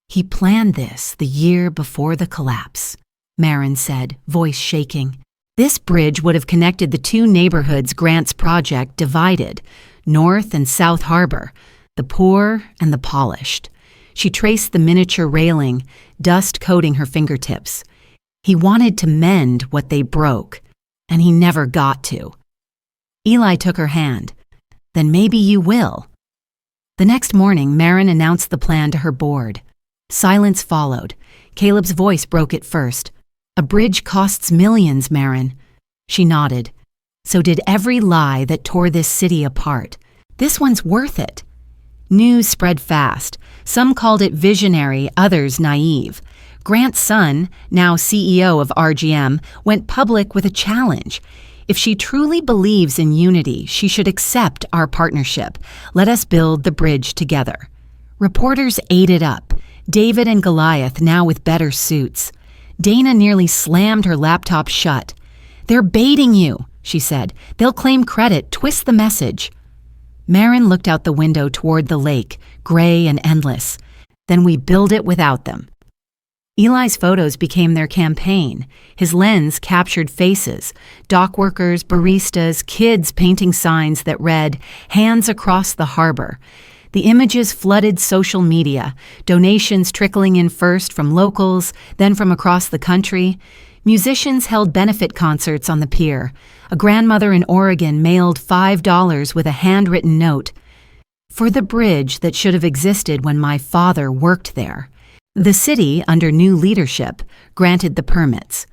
"He planned this the year before the collapse," Marin said, voice shaking. This bridge would have connected the 2 neighborhoods Grant's project divided, North and South Harbor, the poor and the polished. She traced the miniature railing, dust coating her fingertips. He wanted to mend what they broke, and he never got to. Eli took her hand. "Then maybe you will." The next morning, Marin announced the plan to her board. Silence followed. Caleb's voice broke it first. "A bridge costs millions, Marin." She nodded. "So did every lie that tore this city apart. This one's worth it." News spread fast. Some called it visionary, others naive. Grant's son, now CEO of RGM, went public with a challenge. "If she truly believes in unity, she should accept our partnership. Let us build the bridge together." Reporters ate it up. David and Goliath now with better suits. Dana nearly slammed her laptop shut. "They're baiting you," she said. "They'll claim credit, twist the message." Marin looked out the window toward the lake, gray and endless. "Then we build it without them." Eli's photos became their campaign. His lens captured faces, dock workers, baristas, kids painting signs that read, "Hands across the harbor." The images flooded social media, donations trickling in first from locals, then from across the country. Musicians held benefit concerts on the pier. A grandmother in Oregon mailed $5 with a handwritten note, "For the bridge that should have existed when my father worked there." The city, under new leadership, granted the permits.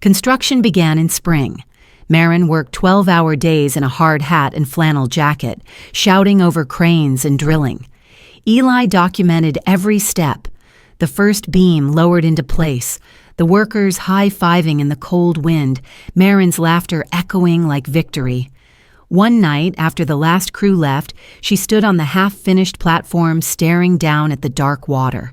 Construction began in spring. Marin worked 12-hour days in a hard hat and flannel jacket, shouting over cranes and drilling. Eli documented every step. The first beam lowered into place, the workers high-fiving in the cold wind, Marin's laughter echoing like victory. One night, after the last crew left, she stood on the half-finished platform staring down at the dark water.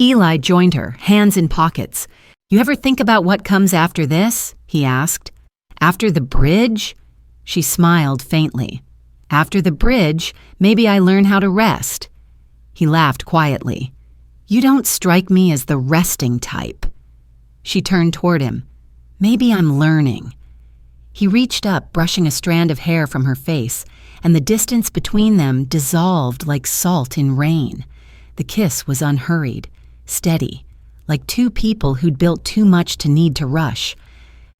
Eli joined her, hands in pockets. "You ever think about what comes after this?" he asked. "After the bridge?" She smiled faintly. "After the bridge, maybe I learn how to rest." He laughed quietly. "You don't strike me as the resting type." She turned toward him. "Maybe I'm learning." He reached up, brushing a strand of hair from her face, and the distance between them dissolved like salt in rain. The kiss was unhurried, steady, like two people who'd built too much to need to rush.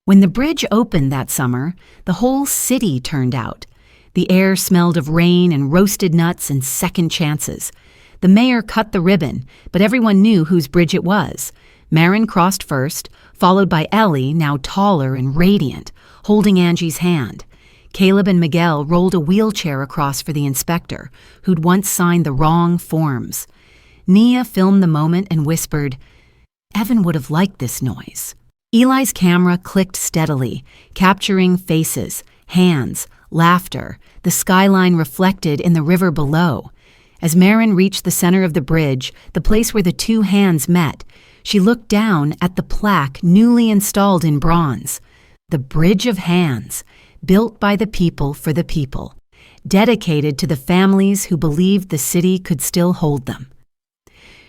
When the bridge opened that summer, the whole city turned out. The air smelled of rain and roasted nuts and second chances. The mayor cut the ribbon, but everyone knew whose bridge it was. Marin crossed first, followed by Ellie, now taller and radiant, holding Angie's hand. Caleb and Miguel rolled a wheelchair across for the inspector, who'd once signed the wrong forms. Nia filmed the moment and whispered, "Evan would have liked this noise." Eli's camera clicked steadily, capturing faces, hands, laughter, the skyline reflected in the river below. As Marin reached the center of the bridge, the place where the two hands met, she looked down at the plaque newly installed in bronze. The Bridge of Hands, built by the people for the people, dedicated to the families who believed the city could still hold them.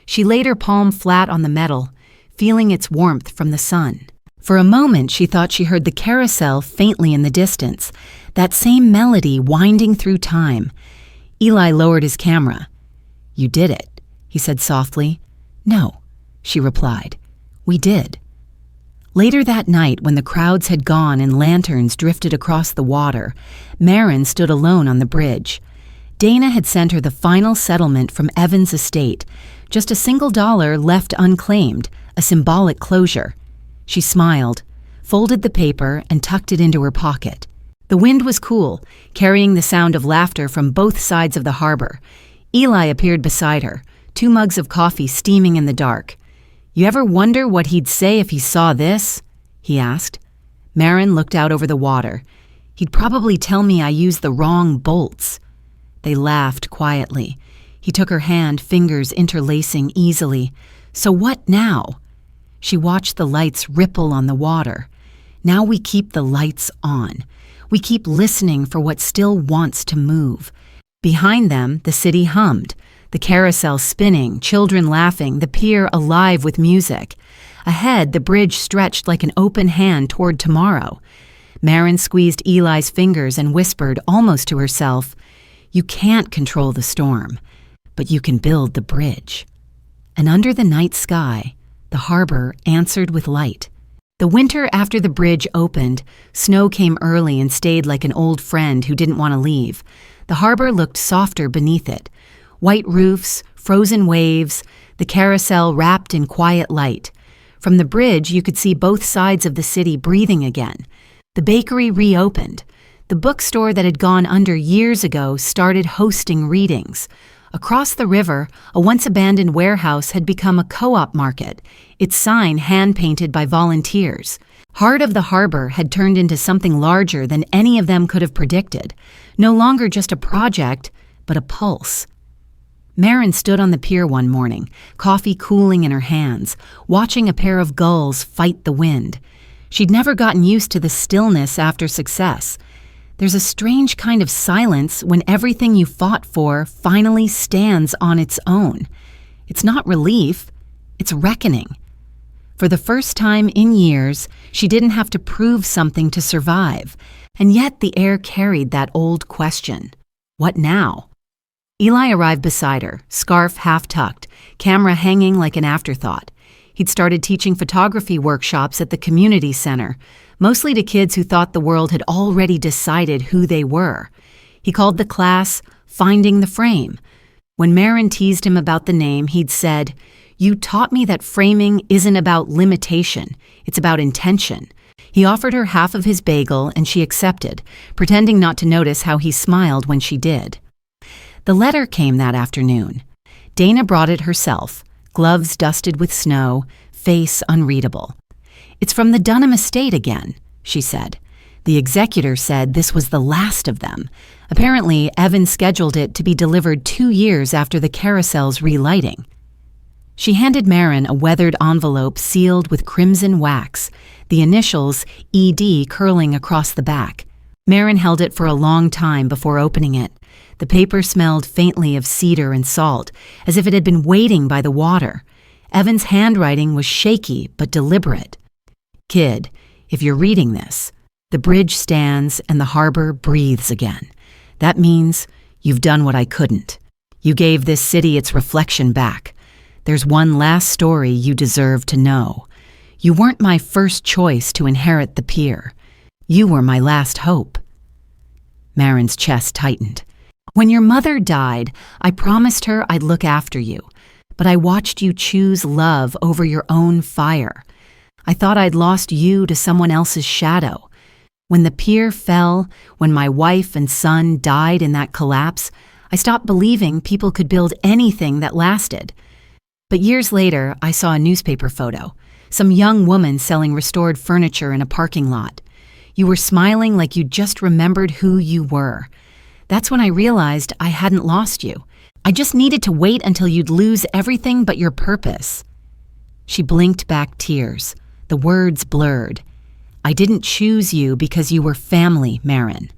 She laid her palm flat on the metal, feeling its warmth from the sun. For a moment, she thought she heard the carousel faintly in the distance, that same melody winding through time. Eli lowered his camera. "You did it," he said softly. "No," she replied. "We did." Later that night, when the crowds had gone and lanterns drifted across the water, Marin stood alone on the bridge. Dana had sent her the final settlement from Evan's estate, just a single dollar left unclaimed, a symbolic closure. She smiled, folded the paper, and tucked it into her pocket. The wind was cool, carrying the sound of laughter from both sides of the harbor. Eli appeared beside her, 2 mugs of coffee steaming in the dark. "You ever wonder what he'd say if he saw this?" he asked. Marin looked out over the water. "He'd probably tell me I used the wrong bolts." They laughed quietly. He took her hand, fingers interlacing easily. "So what now?" She watched the lights ripple on the water. "Now we keep the lights on. We keep listening for what still wants to move." Behind them, the city hummed, the carousel spinning, children laughing, the pier alive with music. Ahead, the bridge stretched like an open hand toward tomorrow. Marin squeezed Eli's fingers and whispered, almost to herself, "You can't control the storm, but you can build the bridge." And under the night sky, the harbor answered with light. The winter after the bridge opened, snow came early and stayed like an old friend who didn't want to leave. The harbor looked softer beneath it. White roofs, frozen waves, the carousel wrapped in quiet light. From the bridge, you could see both sides of the city breathing again. The bakery reopened. The bookstore that had gone under years ago started hosting readings. Across the river, a once-abandoned warehouse had become a co-op market, its sign hand-painted by volunteers. Heart of the Harbor had turned into something larger than any of them could have predicted. No longer just a project, but a pulse. Marin stood on the pier one morning, coffee cooling in her hands, watching a pair of gulls fight the wind. She'd never gotten used to the stillness after success. There's a strange kind of silence when everything you fought for finally stands on its own. It's not relief, it's reckoning. For the first time in years, she didn't have to prove something to survive, and yet the air carried that old question. What now? Eli arrived beside her, scarf half-tucked, camera hanging like an afterthought. He'd started teaching photography workshops at the community center, mostly to kids who thought the world had already decided who they were. He called the class Finding the Frame. When Marin teased him about the name, he'd said, "You taught me that framing isn't about limitation, it's about intention." He offered her half of his bagel, and she accepted, pretending not to notice how he smiled when she did. The letter came that afternoon. Dana brought it herself, gloves dusted with snow, face unreadable. "It's from the Dunham estate again," she said. The executor said this was the last of them. Apparently, Evan scheduled it to be delivered 2 years after the carousel's relighting. She handed Marin a weathered envelope sealed with crimson wax, the initials ED curling across the back. Marin held it for a long time before opening it. The paper smelled faintly of cedar and salt, as if it had been waiting by the water. Evan's handwriting was shaky but deliberate. "Kid, if you're reading this, The bridge stands and the harbor breathes again. That means you've done what I couldn't. You gave this city its reflection back. There's one last story you deserve to know. You weren't my first choice to inherit the pier. You were my last hope. Marin's chest tightened. When your mother died, I promised her I'd look after you, but I watched you choose love over your own fire. I thought I'd lost you to someone else's shadow. When the pier fell, when my wife and son died in that collapse, I stopped believing people could build anything that lasted. But years later, I saw a newspaper photo, some young woman selling restored furniture in a parking lot. You were smiling like you just remembered who you were. That's when I realized I hadn't lost you. I just needed to wait until you'd lose everything but your purpose. She blinked back tears. The words blurred. I didn't choose you because you were family, Marin.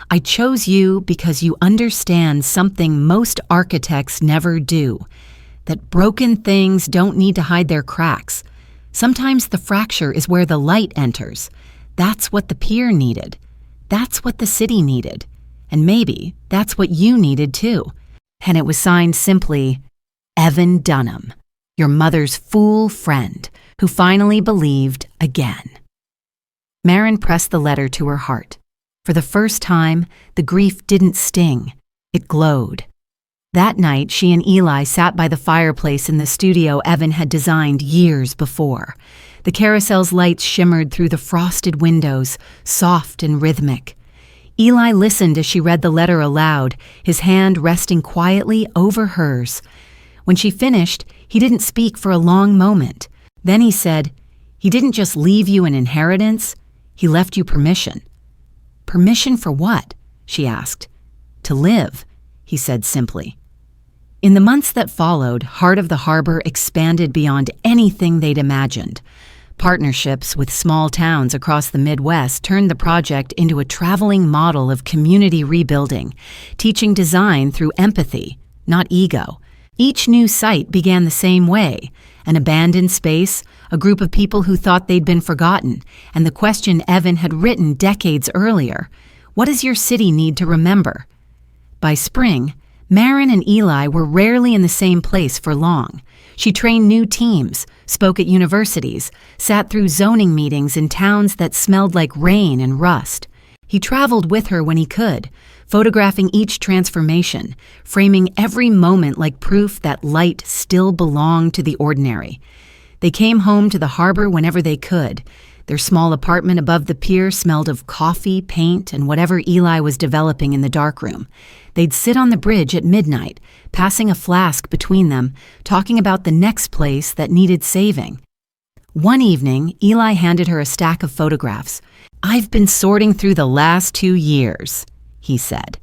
I chose you because you understand something most architects never do, that broken things don't need to hide their cracks. Sometimes the fracture is where the light enters. That's what the pier needed. That's what the city needed. And maybe that's what you needed too. And it was signed simply, Evan Dunham, your mother's fool friend, who finally believed again. Marin pressed the letter to her heart. For the first time, the grief didn't sting. It glowed. That night, she and Eli sat by the fireplace in the studio Evan had designed years before. The Carousel's lights shimmered through the frosted windows, soft and rhythmic. Eli listened as she read the letter aloud, his hand resting quietly over hers. When she finished, he didn't speak for a long moment. Then he said, "He didn't just leave you an inheritance, he left you permission." "Permission for what?" she asked. "To live," he said simply. In the months that followed, Heart of the Harbor expanded beyond anything they'd imagined. Partnerships with small towns across the Midwest turned the project into a traveling model of community rebuilding, teaching design through empathy, not ego. Each new site began the same way: an abandoned space, a group of people who thought they'd been forgotten, and the question Evan had written decades earlier: what does your city need to remember? By spring, Marin and Eli were rarely in the same place for long. She trained new teams, spoke at universities, sat through zoning meetings in towns that smelled like rain and rust. He traveled with her when he could, photographing each transformation, framing every moment like proof that light still belonged to the ordinary. They came home to the harbor whenever they could. Their small apartment above the pier smelled of coffee, paint, and whatever Eli was developing in the darkroom. They'd sit on the bridge at midnight, passing a flask between them, talking about the next place that needed saving. One evening, Eli handed her a stack of photographs. "I've been sorting through the last 2 years," he said.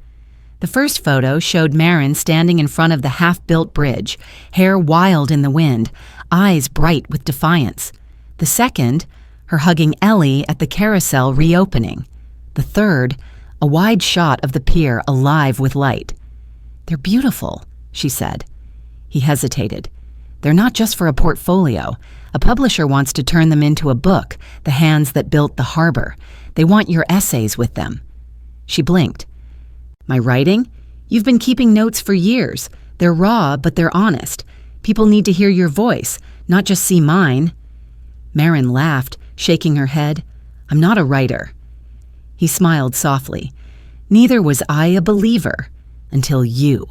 The first photo showed Marin standing in front of the half-built bridge, hair wild in the wind, eyes bright with defiance. The second, her hugging Ellie at the Carousel reopening. The third, a wide shot of the pier alive with light. "They're beautiful," she said. He hesitated. "They're not just for a portfolio. A publisher wants to turn them into a book, The Hands That Built the Harbor. They want your essays with them." She blinked. "My writing? You've been keeping notes for years. They're raw, but they're honest. People need to hear your voice, not just see mine." Marin laughed, shaking her head. "I'm not a writer." He smiled softly. "Neither was I a believer, until you."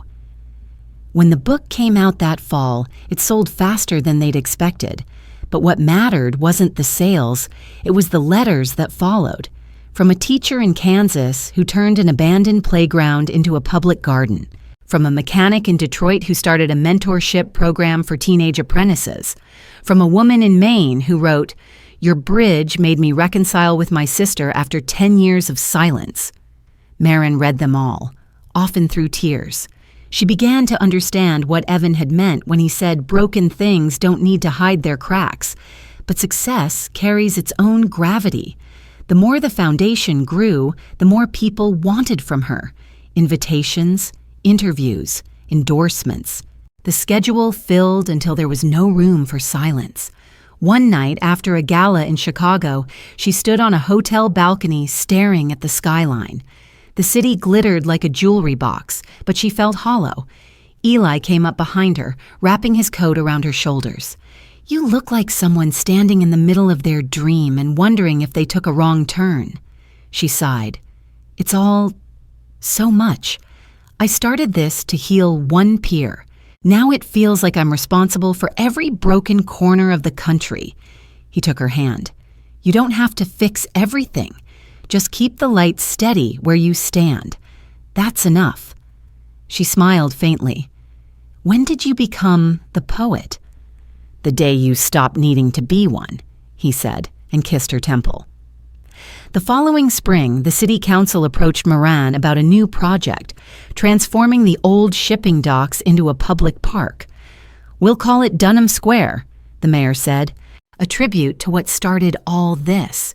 When the book came out that fall, it sold faster than they'd expected. But what mattered wasn't the sales, it was the letters that followed. From a teacher in Kansas who turned an abandoned playground into a public garden. From a mechanic in Detroit who started a mentorship program for teenage apprentices. From a woman in Maine who wrote, "Your bridge made me reconcile with my sister after 10 years of silence." Marin read them all, often through tears. She began to understand what Evan had meant when he said broken things don't need to hide their cracks, but success carries its own gravity. The more the foundation grew, the more people wanted from her. Invitations, interviews, endorsements. The schedule filled until there was no room for silence. One night, after a gala in Chicago, she stood on a hotel balcony staring at the skyline. The city glittered like a jewelry box, but she felt hollow. Eli came up behind her, wrapping his coat around her shoulders. "You look like someone standing in the middle of their dream and wondering if they took a wrong turn." She sighed. "It's all so much. I started this to heal one pier. Now it feels like I'm responsible for every broken corner of the country." He took her hand. "You don't have to fix everything. Just keep the light steady where you stand. That's enough." She smiled faintly. "When did you become the poet?" "The day you stopped needing to be one," he said, and kissed her temple. The following spring, the city council approached Marin about a new project, transforming the old shipping docks into a public park. "We'll call it Dunham Square," the mayor said, "a tribute to what started all this."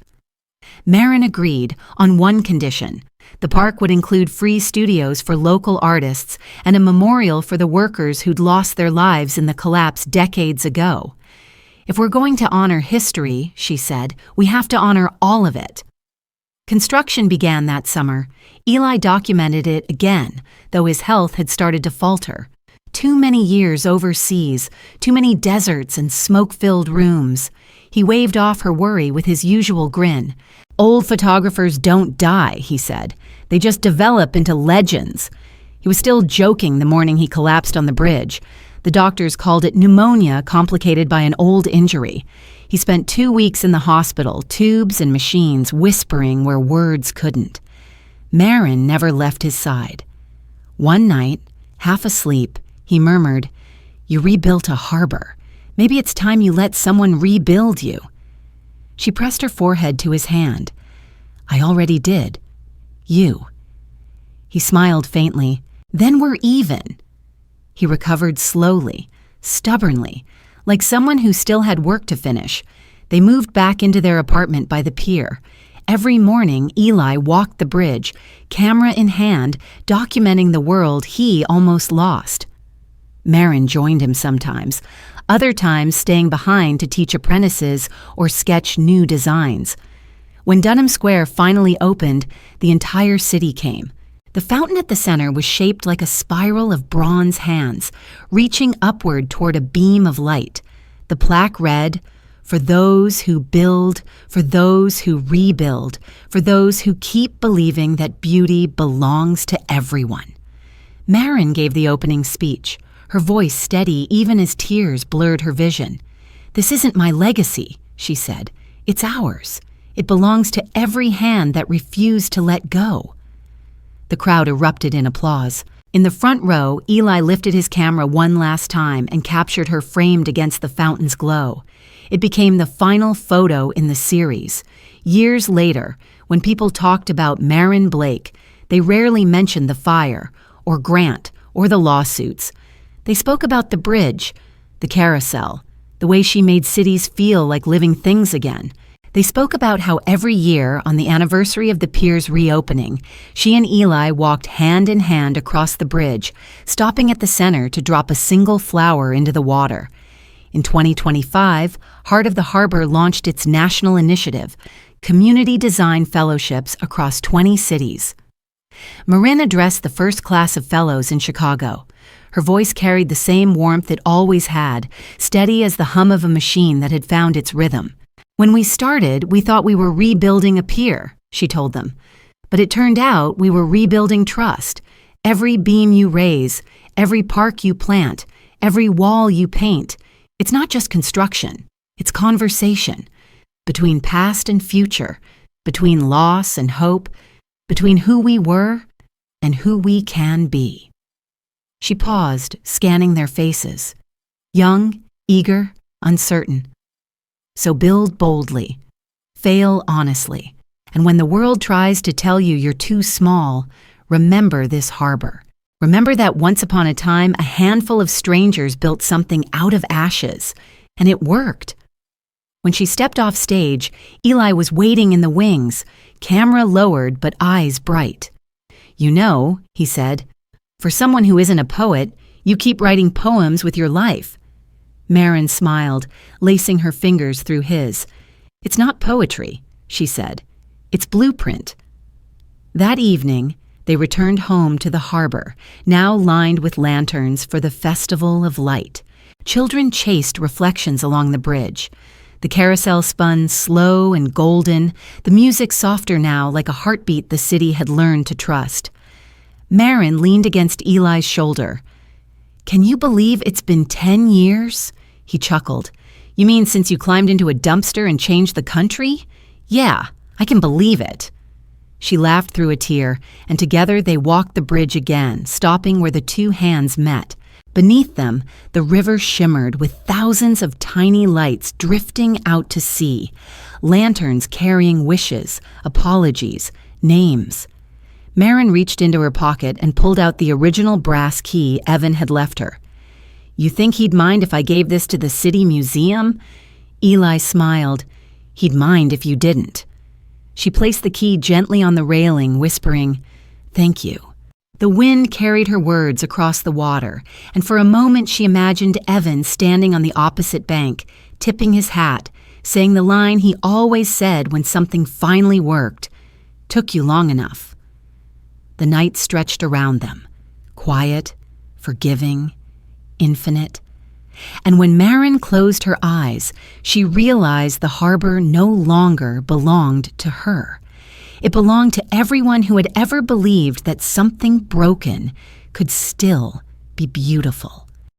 Marin agreed on one condition. The park would include free studios for local artists and a memorial for the workers who'd lost their lives in the collapse decades ago. "If we're going to honor history," she said, "we have to honor all of it." Construction began that summer. Eli documented it again, though his health had started to falter. Too many years overseas, too many deserts and smoke-filled rooms. He waved off her worry with his usual grin. "Old photographers don't die," he said. "They just develop into legends." He was still joking the morning he collapsed on the bridge. The doctors called it pneumonia complicated by an old injury. He spent 2 weeks in the hospital, tubes and machines, whispering where words couldn't. Marin never left his side. One night, half asleep, he murmured, "You rebuilt a harbor. Maybe it's time you let someone rebuild you." She pressed her forehead to his hand. "I already did. You." He smiled faintly. "Then we're even." He recovered slowly, stubbornly, like someone who still had work to finish. They moved back into their apartment by the pier. Every morning, Eli walked the bridge, camera in hand, documenting the world he almost lost. Marin joined him sometimes, other times staying behind to teach apprentices or sketch new designs. When Dunham Square finally opened, the entire city came. The fountain at the center was shaped like a spiral of bronze hands, reaching upward toward a beam of light. The plaque read, "For those who build, for those who rebuild, for those who keep believing that beauty belongs to everyone." Marin gave the opening speech, her voice steady even as tears blurred her vision. "This isn't my legacy," she said. "It's ours. It belongs to every hand that refused to let go." The crowd erupted in applause. In the front row, Eli lifted his camera one last time and captured her framed against the fountain's glow. It became the final photo in the series. Years later, when people talked about Marin Blake, they rarely mentioned the fire, or Grant, or the lawsuits. They spoke about the bridge, the carousel, the way she made cities feel like living things again. They spoke about how every year, on the anniversary of the pier's reopening, she and Eli walked hand in hand across the bridge, stopping at the center to drop a single flower into the water. In 2025, Heart of the Harbor launched its national initiative, Community Design Fellowships across 20 cities. Marin addressed the first class of fellows in Chicago. Her voice carried the same warmth it always had, steady as the hum of a machine that had found its rhythm. "When we started, we thought we were rebuilding a pier," she told them. "But it turned out we were rebuilding trust. Every beam you raise, every park you plant, every wall you paint. It's not just construction, it's conversation. Between past and future, between loss and hope, between who we were and who we can be." She paused, scanning their faces. Young, eager, uncertain. "So build boldly, fail honestly, and when the world tries to tell you you're too small, remember this harbor. Remember that once upon a time, a handful of strangers built something out of ashes, and it worked." When she stepped off stage, Eli was waiting in the wings, camera lowered but eyes bright. "You know," he said, "for someone who isn't a poet, you keep writing poems with your life." Marin smiled, lacing her fingers through his. "It's not poetry," she said. "It's blueprint." That evening, they returned home to the harbor, now lined with lanterns for the Festival of Light. Children chased reflections along the bridge. The carousel spun slow and golden, the music softer now like a heartbeat the city had learned to trust. Marin leaned against Eli's shoulder. "Can you believe it's been 10 years? He chuckled. "You mean since you climbed into a dumpster and changed the country? Yeah, I can believe it." She laughed through a tear, and together they walked the bridge again, stopping where the two hands met. Beneath them, the river shimmered with thousands of tiny lights drifting out to sea, lanterns carrying wishes, apologies, names. Marin reached into her pocket and pulled out the original brass key Evan had left her. "You think he'd mind if I gave this to the city museum?" Eli smiled. "He'd mind if you didn't." She placed the key gently on the railing, whispering, "Thank you." The wind carried her words across the water, and for a moment she imagined Evan standing on the opposite bank, tipping his hat, saying the line he always said when something finally worked, "Took you long enough." The night stretched around them, quiet, forgiving, infinite. And when Marin closed her eyes, she realized the harbor no longer belonged to her. It belonged to everyone who had ever believed that something broken could still be beautiful.